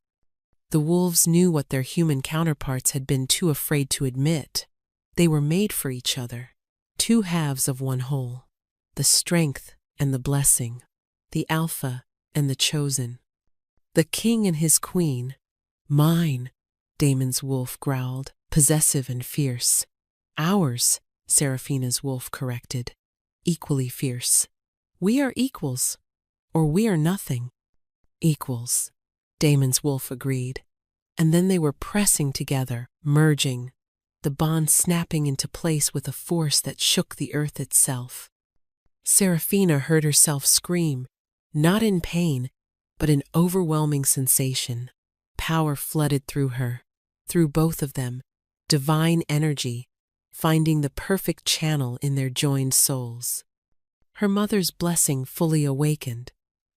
The wolves knew what their human counterparts had been too afraid to admit. They were made for each other, two halves of one whole, the strength and the blessing, the alpha and the chosen. The king and his queen. "Mine," Damon's wolf growled, possessive and fierce. "Ours," Seraphina's wolf corrected, equally fierce. "We are equals, or we are nothing." "Equals," Damon's wolf agreed. And then they were pressing together, merging, the bond snapping into place with a force that shook the earth itself. Seraphina heard herself scream, not in pain, but in overwhelming sensation. Power flooded through her, through both of them, divine energy, finding the perfect channel in their joined souls. Her mother's blessing fully awakened,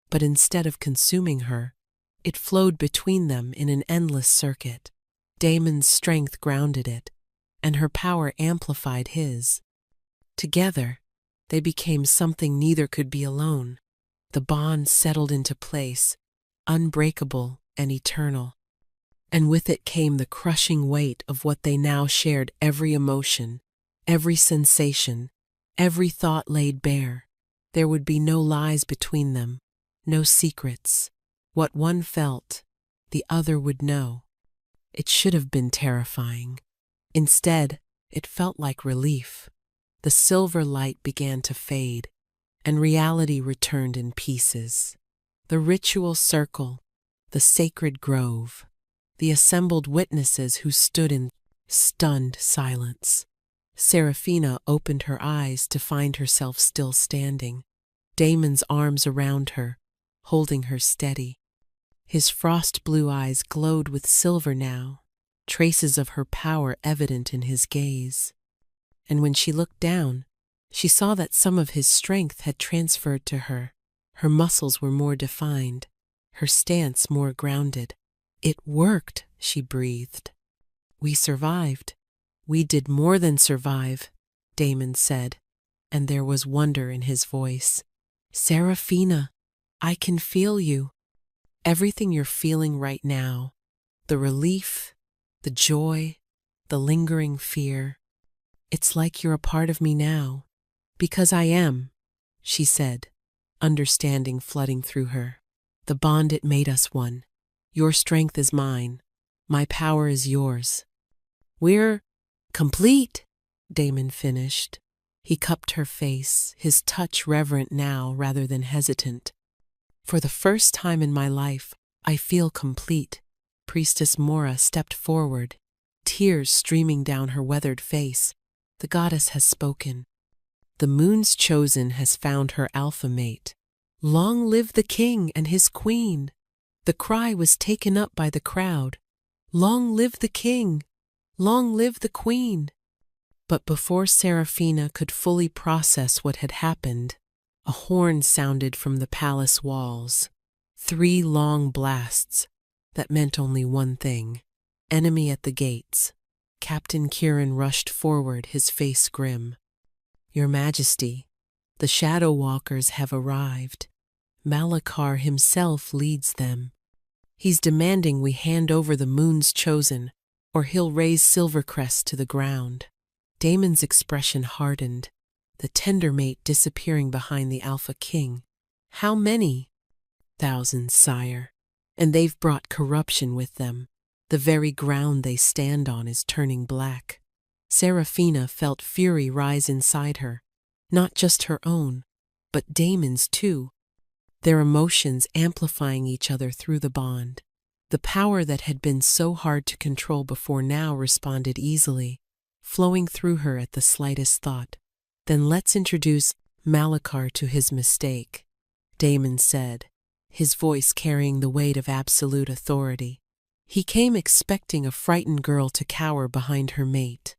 but instead of consuming her, it flowed between them in an endless circuit. Damon's strength grounded it, and her power amplified his. Together, they became something neither could be alone. The bond settled into place, unbreakable and eternal. And with it came the crushing weight of what they now shared: every emotion, every sensation, every thought laid bare. There would be no lies between them, no secrets. What one felt, the other would know. It should have been terrifying. Instead, it felt like relief. The silver light began to fade, and reality returned in pieces. The ritual circle, the sacred grove, the assembled witnesses who stood in stunned silence. Seraphina opened her eyes to find herself still standing, Damon's arms around her, holding her steady. His frost-blue eyes glowed with silver now, traces of her power evident in his gaze. And when she looked down, she saw that some of his strength had transferred to her. Her muscles were more defined, her stance more grounded. "It worked," she breathed. "We survived. We did more than survive," Damon said, and there was wonder in his voice. "Seraphina, I can feel you. Everything you're feeling right now, the relief, the joy, the lingering fear. It's like you're a part of me now." "Because I am," she said, understanding flooding through her. "The bond, it made us one. Your strength is mine. My power is yours. We're complete," Damon finished. He cupped her face, his touch reverent now rather than hesitant. "For the first time in my life, I feel complete." Priestess Mora stepped forward, tears streaming down her weathered face. "The goddess has spoken. The moon's chosen has found her alpha mate. Long live the king and his queen." The cry was taken up by the crowd. "Long live the king! Long live the queen!" But before Seraphina could fully process what had happened, a horn sounded from the palace walls. 3 long blasts that meant only one thing: enemy at the gates. Captain Kieran rushed forward, his face grim. "Your Majesty, the Shadow Walkers have arrived. Malachar himself leads them. He's demanding we hand over the moon's chosen, or he'll raise Silvercrest to the ground." Damon's expression hardened, the tender mate disappearing behind the Alpha King. "How many?" "Thousands, sire. And they've brought corruption with them. The very ground they stand on is turning black." Seraphina felt fury rise inside her, not just her own, but Damon's too, their emotions amplifying each other through the bond. The power that had been so hard to control before now responded easily, flowing through her at the slightest thought. "Then let's introduce Malachar to his mistake," Damon said, his voice carrying the weight of absolute authority. He came expecting a frightened girl to cower behind her mate.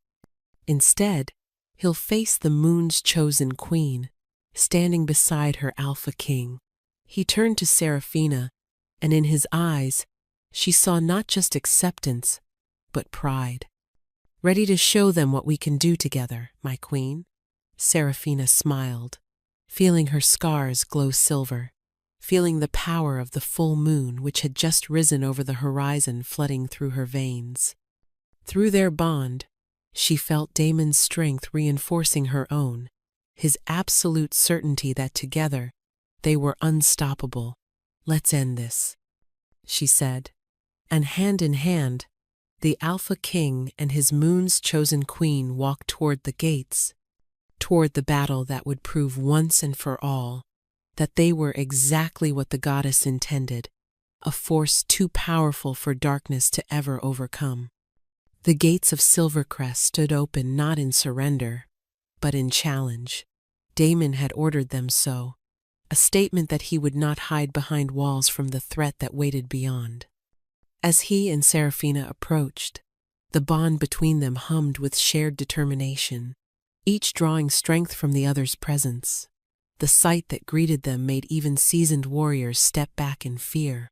Instead, he'll face the moon's chosen queen, standing beside her alpha king. He turned to Seraphina, and in his eyes, she saw not just acceptance, but pride. "Ready to show them what we can do together, my queen?" Seraphina smiled, feeling her scars glow silver, feeling the power of the full moon which had just risen over the horizon flooding through her veins. Through their bond, she felt Damon's strength reinforcing her own, his absolute certainty that together they were unstoppable. "Let's end this," she said. And hand in hand, the Alpha King and his moon's chosen queen walked toward the gates, toward the battle that would prove once and for all that they were exactly what the goddess intended, a force too powerful for darkness to ever overcome. The gates of Silvercrest stood open not in surrender, but in challenge. Damon had ordered them so, a statement that he would not hide behind walls from the threat that waited beyond. As he and Seraphina approached, the bond between them hummed with shared determination, each drawing strength from the other's presence. The sight that greeted them made even seasoned warriors step back in fear.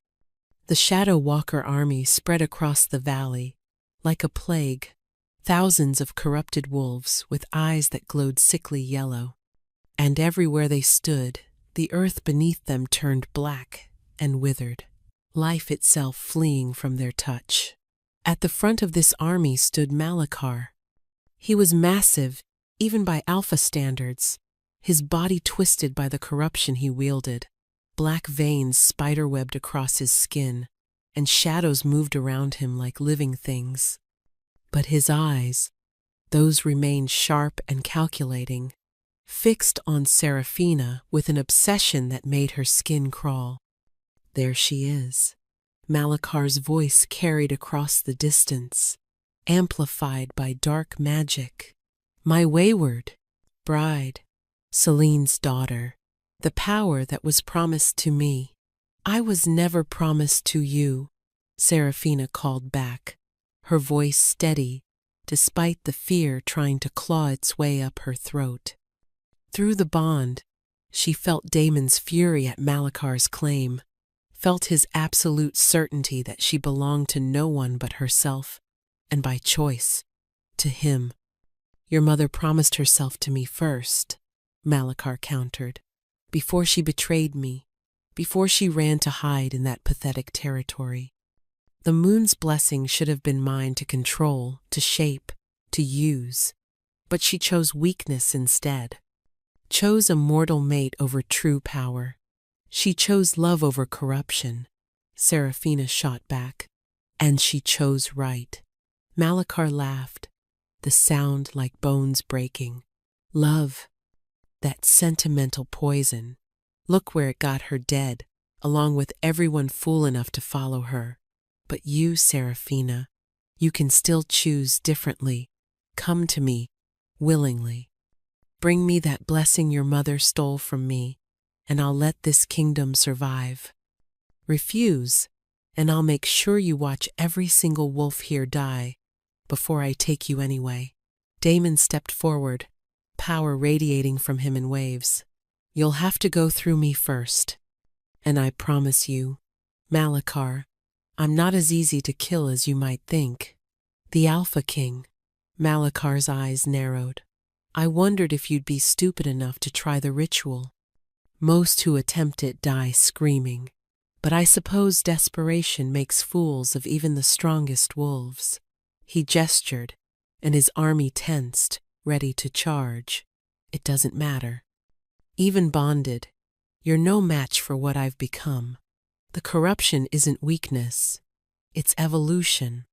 The Shadow Walker army spread across the valley, like a plague, thousands of corrupted wolves with eyes that glowed sickly yellow. And everywhere they stood, the earth beneath them turned black and withered, life itself fleeing from their touch. At the front of this army stood Malachar. He was massive, even by Alpha standards, his body twisted by the corruption he wielded. Black veins spiderwebbed across his skin, and shadows moved around him like living things. But his eyes, those remained sharp and calculating, fixed on Seraphina with an obsession that made her skin crawl. "There she is," Malachar's voice carried across the distance, amplified by dark magic. "My wayward bride, Selene's daughter, the power that was promised to me." "I was never promised to you," Seraphina called back, her voice steady, despite the fear trying to claw its way up her throat. Through the bond, she felt Damon's fury at Malachar's claim, felt his absolute certainty that she belonged to no one but herself, and by choice, to him. "Your mother promised herself to me first," Malachar countered, "before she betrayed me, before she ran to hide in that pathetic territory. The moon's blessing should have been mine to control, to shape, to use, but she chose weakness instead, chose a mortal mate over true power. She chose love over corruption," Seraphina shot back, "and she chose right." Malachar laughed, the sound like bones breaking. "Love, that sentimental poison. Look where it got her dead, along with everyone fool enough to follow her. But you, Seraphina, you can still choose differently. Come to me, willingly. Bring me that blessing your mother stole from me, and I'll let this kingdom survive. Refuse, and I'll make sure you watch every single wolf here die before I take you anyway." Damon stepped forward, power radiating from him in waves. "You'll have to go through me first. And I promise you, Malachar, I'm not as easy to kill as you might think." "The Alpha King," Malachar's eyes narrowed. "I wondered if you'd be stupid enough to try the ritual. Most who attempt it die screaming, but I suppose desperation makes fools of even the strongest wolves." He gestured, and his army tensed, ready to charge. "It doesn't matter. Even bonded, you're no match for what I've become. The corruption isn't weakness, it's evolution.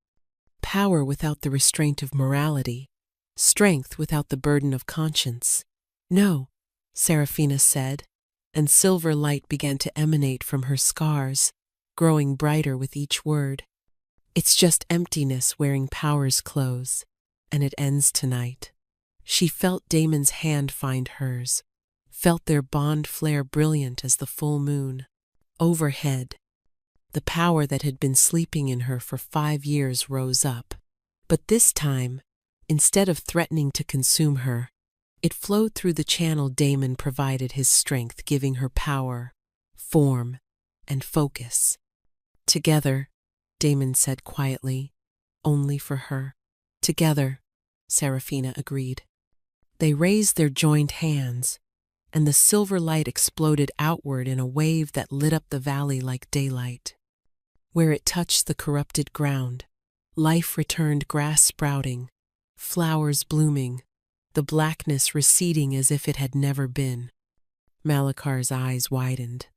Power without the restraint of morality, strength without the burden of conscience." "No," Seraphina said, and silver light began to emanate from her scars, growing brighter with each word. "It's just emptiness wearing power's clothes, and it ends tonight." She felt Damon's hand find hers, felt their bond flare brilliant as the full moon. Overhead, the power that had been sleeping in her for 5 years rose up. But this time, instead of threatening to consume her, it flowed through the channel Damon provided his strength, giving her power, form, and focus. Together, Damon said quietly, only for her. Together, Seraphina agreed. They raised their joined hands, and the silver light exploded outward in a wave that lit up the valley like daylight. Where it touched the corrupted ground, life returned, grass sprouting, flowers blooming, the blackness receding as if it had never been. Malakar's eyes widened.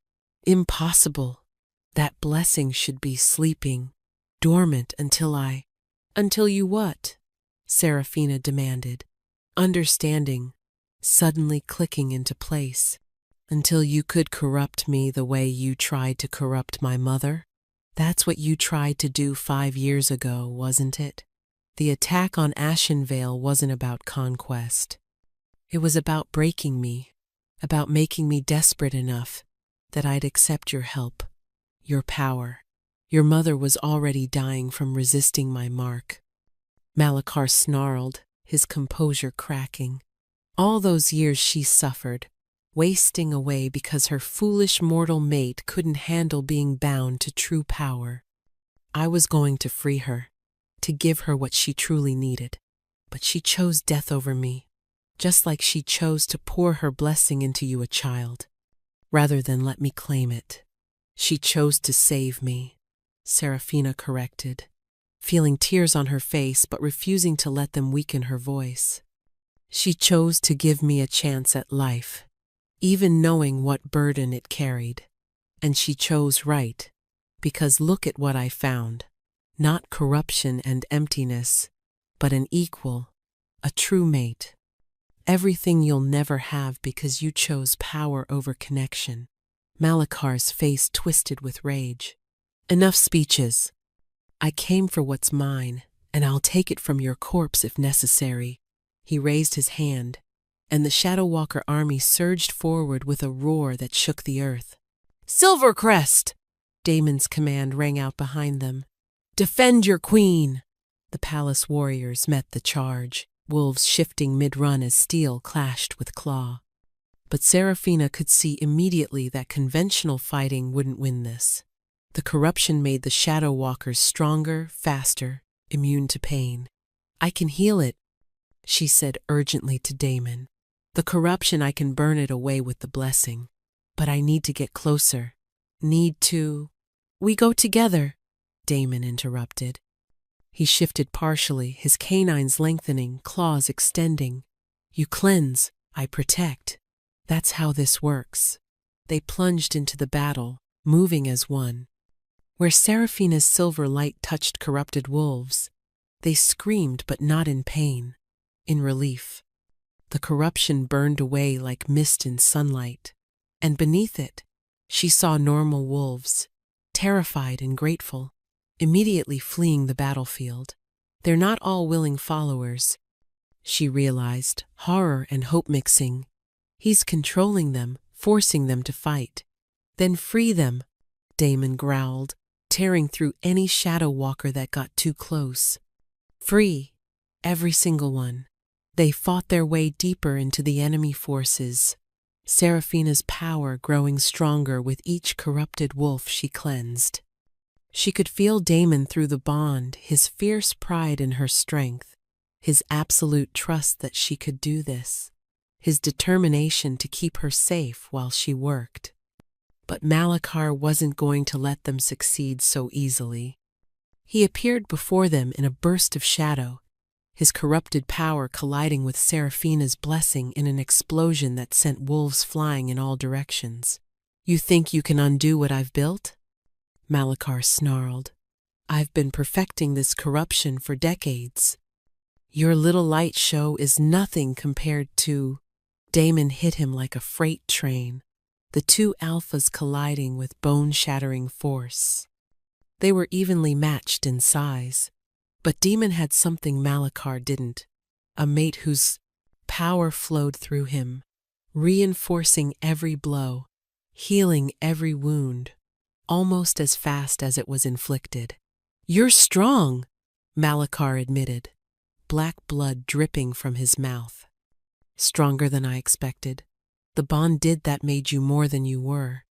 Impossible! That blessing should be sleeping, dormant Until you what? Seraphina demanded, understanding, suddenly clicking into place. Until you could corrupt me the way you tried to corrupt my mother? That's what you tried to do 5 years ago, wasn't it? The attack on Ashenvale wasn't about conquest. It was about breaking me, about making me desperate enough that I'd accept your help, your power. Your mother was already dying from resisting my mark. Malakar snarled, his composure cracking. All those years she suffered, wasting away because her foolish mortal mate couldn't handle being bound to true power. I was going to free her, to give her what she truly needed. But she chose death over me, just like she chose to pour her blessing into you, a child, rather than let me claim it. She chose to save me, Seraphina corrected, feeling tears on her face but refusing to let them weaken her voice. She chose to give me a chance at life, even knowing what burden it carried. And she chose right, because look at what I found. Not corruption and emptiness, but an equal, a true mate. Everything you'll never have because you chose power over connection. Malakar's face twisted with rage. Enough speeches. I came for what's mine, and I'll take it from your corpse if necessary. He raised his hand, and the Shadow Walker army surged forward with a roar that shook the earth. Silvercrest! Damon's command rang out behind them. Defend your queen! The palace warriors met the charge, wolves shifting mid-run as steel clashed with claw. But Seraphina could see immediately that conventional fighting wouldn't win this. The corruption made the Shadow Walkers stronger, faster, immune to pain. I can heal it, she said urgently to Damon. The corruption, I can burn it away with the blessing. But I need to get closer. We go together, Damon interrupted. He shifted partially, his canines lengthening, claws extending. You cleanse, I protect. That's how this works. They plunged into the battle, moving as one. Where Seraphina's silver light touched corrupted wolves, they screamed but not in pain, in relief. The corruption burned away like mist in sunlight, and beneath it, she saw normal wolves, terrified and grateful, immediately fleeing the battlefield. They're not all willing followers, she realized, horror and hope mixing. He's controlling them, forcing them to fight. Then free them, Damon growled, tearing through any Shadow Walker that got too close. Free, every single one. They fought their way deeper into the enemy forces, Seraphina's power growing stronger with each corrupted wolf she cleansed. She could feel Damon through the bond, his fierce pride in her strength, his absolute trust that she could do this, his determination to keep her safe while she worked. But Malakar wasn't going to let them succeed so easily. He appeared before them in a burst of shadow, his corrupted power colliding with Seraphina's blessing in an explosion that sent wolves flying in all directions. You think you can undo what I've built? Malakar snarled. I've been perfecting this corruption for decades. Your little light show is nothing compared to... Damon hit him like a freight train, the two alphas colliding with bone-shattering force. They were evenly matched in size, but Demon had something Malakar didn't, a mate whose power flowed through him, reinforcing every blow, healing every wound, almost as fast as it was inflicted. "You're strong," Malachar admitted, black blood dripping from his mouth. "Stronger than I expected. The bond did that made you more than you were."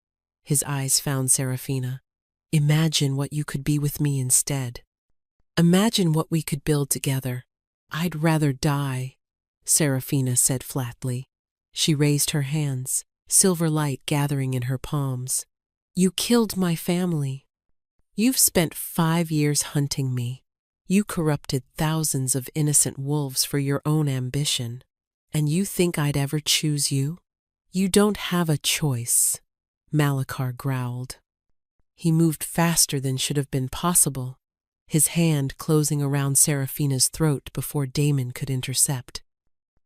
His eyes found Serafina. "Imagine what you could be with me instead. Imagine what we could build together." "I'd rather die," Serafina said flatly. She raised her hands, silver light gathering in her palms. "You killed my family. You've spent 5 years hunting me. You corrupted thousands of innocent wolves for your own ambition. And you think I'd ever choose you? You don't have a choice," Malachar growled. He moved faster than should have been possible, his hand closing around Serafina's throat before Damon could intercept.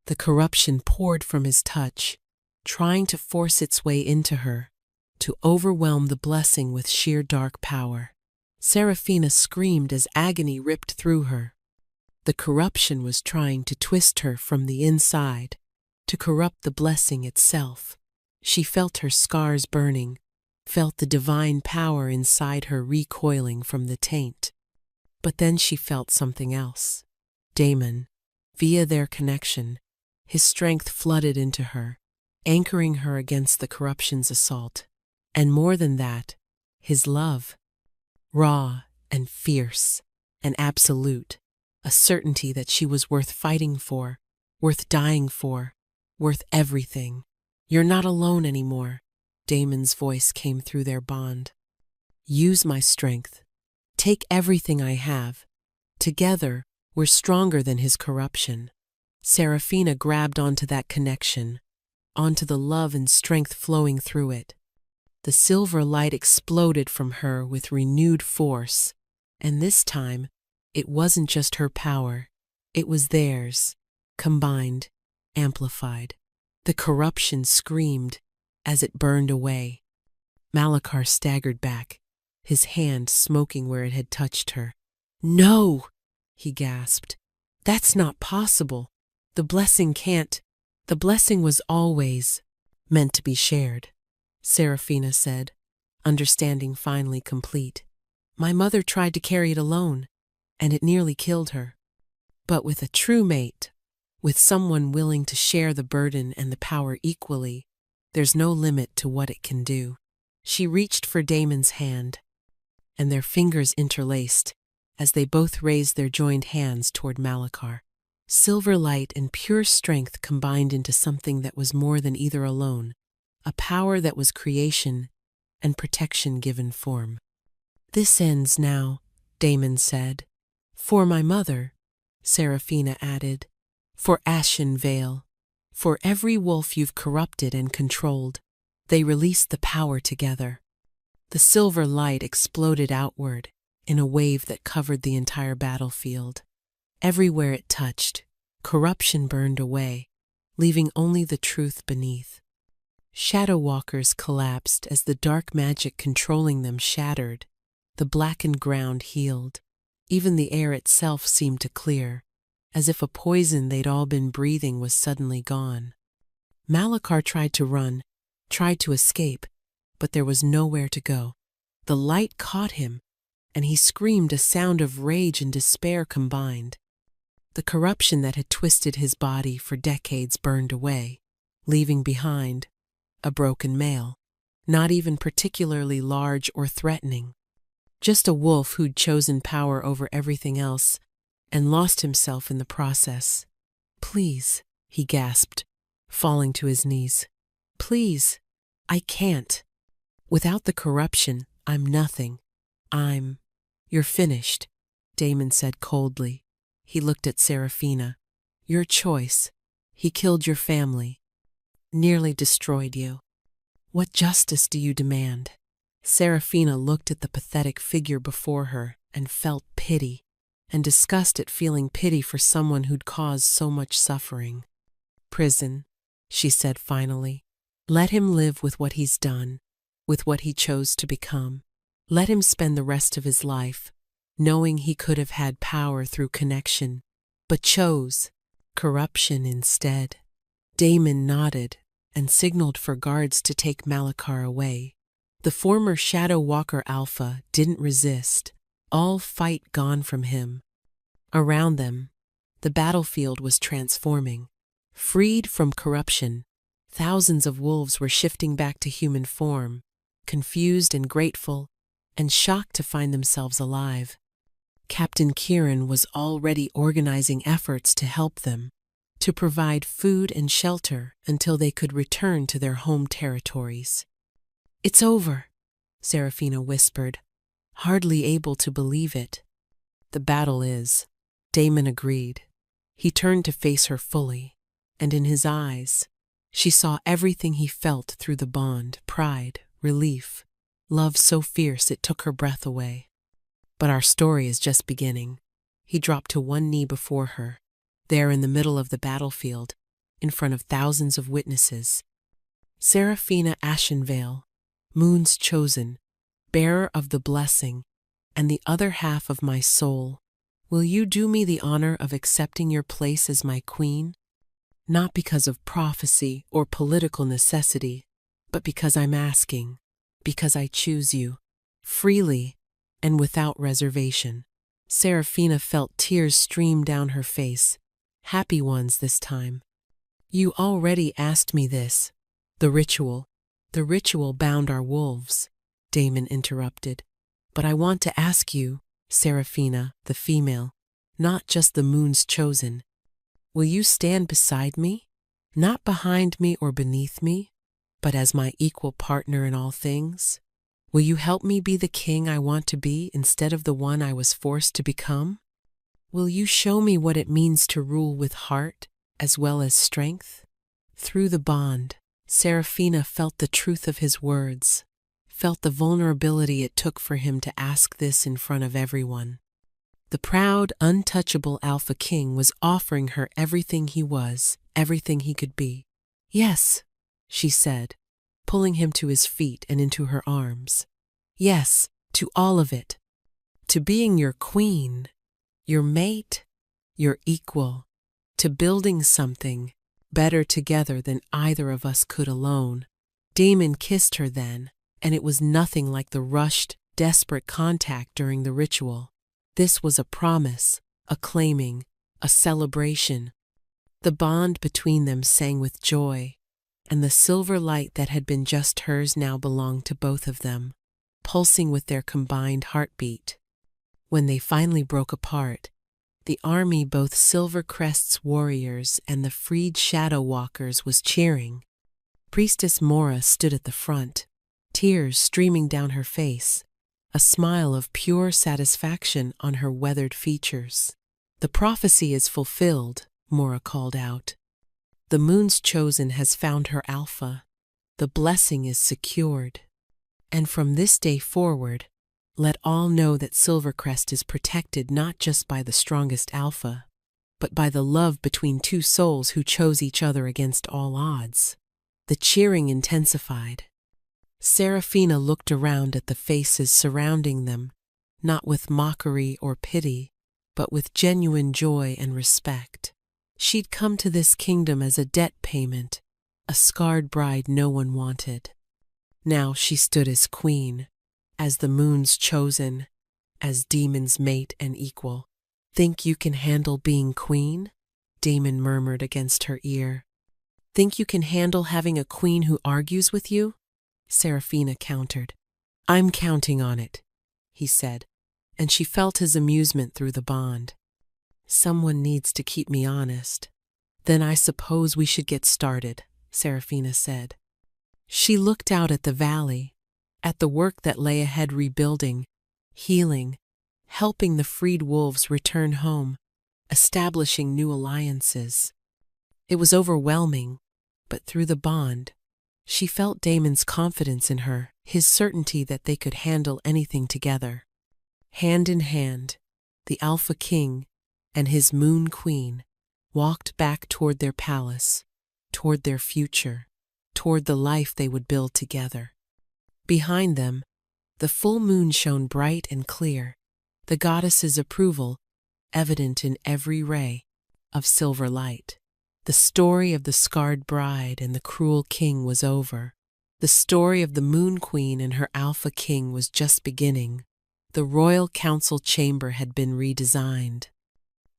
The corruption poured from his touch, trying to force its way into her, to overwhelm the blessing with sheer dark power. Serafina screamed as agony ripped through her. The corruption was trying to twist her from the inside, to corrupt the blessing itself. She felt her scars burning, felt the divine power inside her recoiling from the taint. But then she felt something else. Damon, via their connection, his strength flooded into her, anchoring her against the corruption's assault. And more than that, his love. Raw and fierce and absolute, a certainty that she was worth fighting for, worth dying for, worth everything. "You're not alone anymore," Damon's voice came through their bond. "Use my strength. Take everything I have. Together, we're stronger than his corruption." Serafina grabbed onto that connection, onto the love and strength flowing through it. The silver light exploded from her with renewed force, and this time, it wasn't just her power, it was theirs, combined, amplified. The corruption screamed as it burned away. Malachar staggered back, his hand smoking where it had touched her. "No!" he gasped. "That's not possible. The blessing can't. The blessing was always meant to be shared," Serafina said, understanding finally complete. "My mother tried to carry it alone, and it nearly killed her. But with a true mate, with someone willing to share the burden and the power equally, there's no limit to what it can do." She reached for Damon's hand, and their fingers interlaced as they both raised their joined hands toward Malachar. Silver light and pure strength combined into something that was more than either alone, a power that was creation and protection given form. "This ends now," Damon said. "For my mother," Serafina added. "For Ashen Vale. For every wolf you've corrupted and controlled." They released the power together. The silver light exploded outward in a wave that covered the entire battlefield. Everywhere it touched, corruption burned away, leaving only the truth beneath. Shadow walkers collapsed as the dark magic controlling them shattered. The blackened ground healed. Even the air itself seemed to clear, as if a poison they'd all been breathing was suddenly gone. Malachar tried to run, tried to escape, but there was nowhere to go. The light caught him, and he screamed, a sound of rage and despair combined. The corruption that had twisted his body for decades burned away, leaving behind a broken male, not even particularly large or threatening. Just a wolf who'd chosen power over everything else and lost himself in the process. "Please," he gasped, falling to his knees. "Please, I can't. Without the corruption, I'm nothing. You're finished," Damon said coldly. He looked at Serafina. "Your choice. He killed your family. Nearly destroyed you. What justice do you demand?" Serafina looked at the pathetic figure before her and felt pity, and disgust at feeling pity for someone who'd caused so much suffering. "Prison," she said finally. "Let him live with what he's done, with what he chose to become. Let him spend the rest of his life, knowing he could have had power through connection, but chose corruption instead." Damon nodded and signaled for guards to take Malachar away. The former Shadow Walker Alpha didn't resist, all fight gone from him. Around them, the battlefield was transforming. Freed from corruption, thousands of wolves were shifting back to human form, confused and grateful, and shocked to find themselves alive. Captain Kieran was already organizing efforts to help them, to provide food and shelter until they could return to their home territories. "It's over," Serafina whispered, hardly able to believe it. "The battle is," Damon agreed. He turned to face her fully, and in his eyes, she saw everything he felt through the bond: pride, relief, love so fierce it took her breath away. "But our story is just beginning." He dropped to one knee before her, there in the middle of the battlefield, in front of thousands of witnesses. "Serafina Ashenvale, Moon's chosen, bearer of the blessing, and the other half of my soul, will you do me the honor of accepting your place as my queen? Not because of prophecy or political necessity, but because I'm asking, because I choose you, freely and without reservation." Serafina felt tears stream down her face, happy ones this time. "You already asked me this. The ritual bound our wolves," Damon interrupted. "But I want to ask you, Serafina, the female, not just the Moon's chosen. Will you stand beside me? Not behind me or beneath me, but as my equal partner in all things? Will you help me be the king I want to be instead of the one I was forced to become? Will you show me what it means to rule with heart as well as strength?" Through the bond, Serafina felt the truth of his words, felt the vulnerability it took for him to ask this in front of everyone. The proud, untouchable Alpha King was offering her everything he was, everything he could be. "Yes," she said, pulling him to his feet and into her arms. "Yes, to all of it. To being your queen, your mate, your equal, to building something better together than either of us could alone." Damon kissed her then, and it was nothing like the rushed, desperate contact during the ritual. This was a promise, a claiming, a celebration. The bond between them sang with joy, and the silver light that had been just hers now belonged to both of them, pulsing with their combined heartbeat. When they finally broke apart, the army, both Silvercrest's warriors and the freed Shadow Walkers, was cheering. Priestess Mora stood at the front, tears streaming down her face, a smile of pure satisfaction on her weathered features. "The prophecy is fulfilled," Mora called out. "The Moon's chosen has found her Alpha. The blessing is secured. And from this day forward, let all know that Silvercrest is protected not just by the strongest Alpha, but by the love between two souls who chose each other against all odds." The cheering intensified. Serafina looked around at the faces surrounding them, not with mockery or pity, but with genuine joy and respect. She'd come to this kingdom as a debt payment, a scarred bride no one wanted. Now she stood as queen, as the Moon's chosen, as Damon's mate and equal. "Think you can handle being queen?" Damon murmured against her ear. "Think you can handle having a queen who argues with you?" Serafina countered. "I'm counting on it," he said, and she felt his amusement through the bond. "Someone needs to keep me honest." "Then I suppose we should get started," Serafina said. She looked out at the valley, at the work that lay ahead, rebuilding, healing, helping the freed wolves return home, establishing new alliances. It was overwhelming, but through the bond, she felt Damon's confidence in her, his certainty that they could handle anything together. Hand in hand, the Alpha King and his Moon Queen walked back toward their palace, toward their future, toward the life they would build together. Behind them, the full moon shone bright and clear, the goddess's approval evident in every ray of silver light. The story of the scarred bride and the cruel king was over. The story of the Moon Queen and her Alpha King was just beginning. The royal council chamber had been redesigned.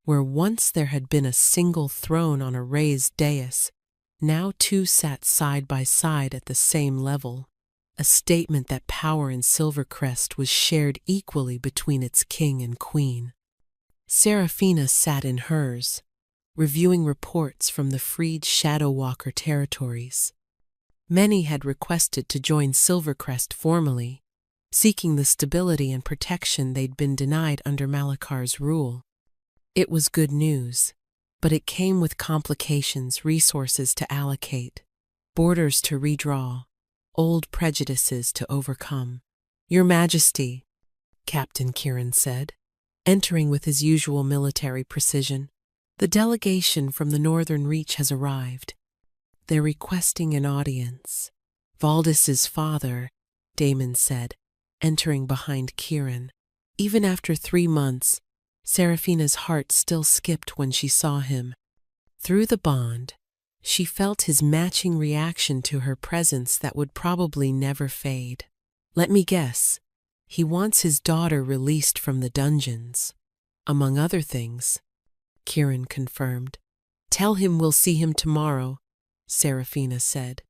Where once there had been a single throne on a raised dais, now two sat side by side at the same level, a statement that power in Silvercrest was shared equally between its king and queen. Seraphina sat in hers, reviewing reports from the freed Shadow Walker territories. Many had requested to join Silvercrest formally, seeking the stability and protection they'd been denied under Malakar's rule. It was good news, but it came with complications, resources to allocate, borders to redraw, old prejudices to overcome. "Your Majesty," Captain Kieran said, entering with his usual military precision, "the delegation from the Northern Reach has arrived. They're requesting an audience." "Valdis's father," Damon said, entering behind Kieran. Even after 3 months, Seraphina's heart still skipped when she saw him. Through the bond, she felt his matching reaction to her presence that would probably never fade. "Let me guess, he wants his daughter released from the dungeons, among other things," Kieran confirmed. "Tell him we'll see him tomorrow," Seraphina said,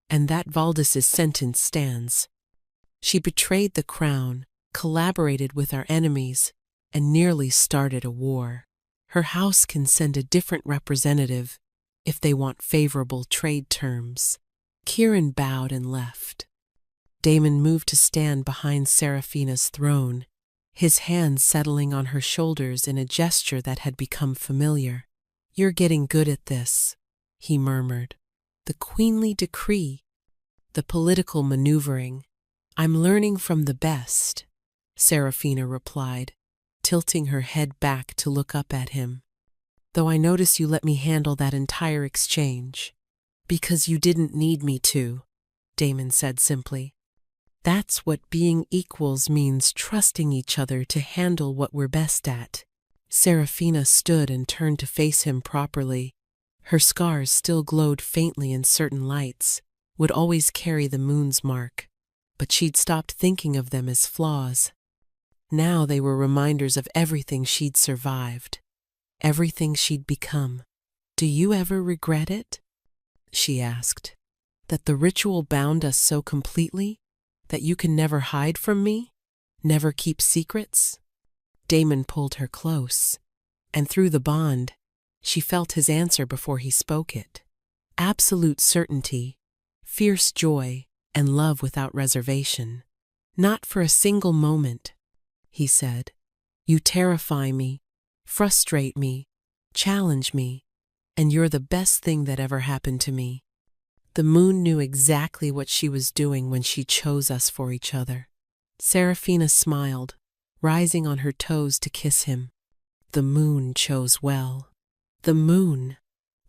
"and that Valdis's sentence stands. She betrayed the crown, collaborated with our enemies, and nearly started a war. Her house can send a different representative if they want favorable trade terms." Kieran bowed and left. Damon moved to stand behind Seraphina's throne, his hands settling on her shoulders in a gesture that had become familiar. "You're getting good at this," he murmured. "The queenly decree, the political maneuvering. I'm learning from the best," Seraphina replied, tilting her head back to look up at him. "Though I notice you let me handle that entire exchange." "Because you didn't need me to," Damon said simply. "That's what being equals means, trusting each other to handle what we're best at." Seraphina stood and turned to face him properly. Her scars still glowed faintly in certain lights, would always carry the moon's mark, but she'd stopped thinking of them as flaws. Now they were reminders of everything she'd survived, everything she'd become. "Do you ever regret it?" she asked. "That the ritual bound us so completely that you can never hide from me? Never keep secrets?" Damon pulled her close, and through the bond, she felt his answer before he spoke it. Absolute certainty, fierce joy, and love without reservation. "Not for a single moment," he said. "You terrify me, frustrate me, challenge me, and you're the best thing that ever happened to me." The moon knew exactly what she was doing when she chose us for each other. Seraphina smiled, rising on her toes to kiss him. "The moon chose well." "The moon,"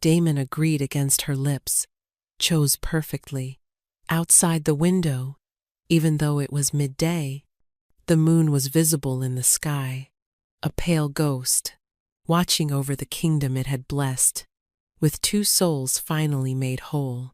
Damon agreed against her lips, "chose perfectly." Outside the window, even though it was midday, the moon was visible in the sky, a pale ghost, watching over the kingdom it had blessed, with 2 souls finally made whole.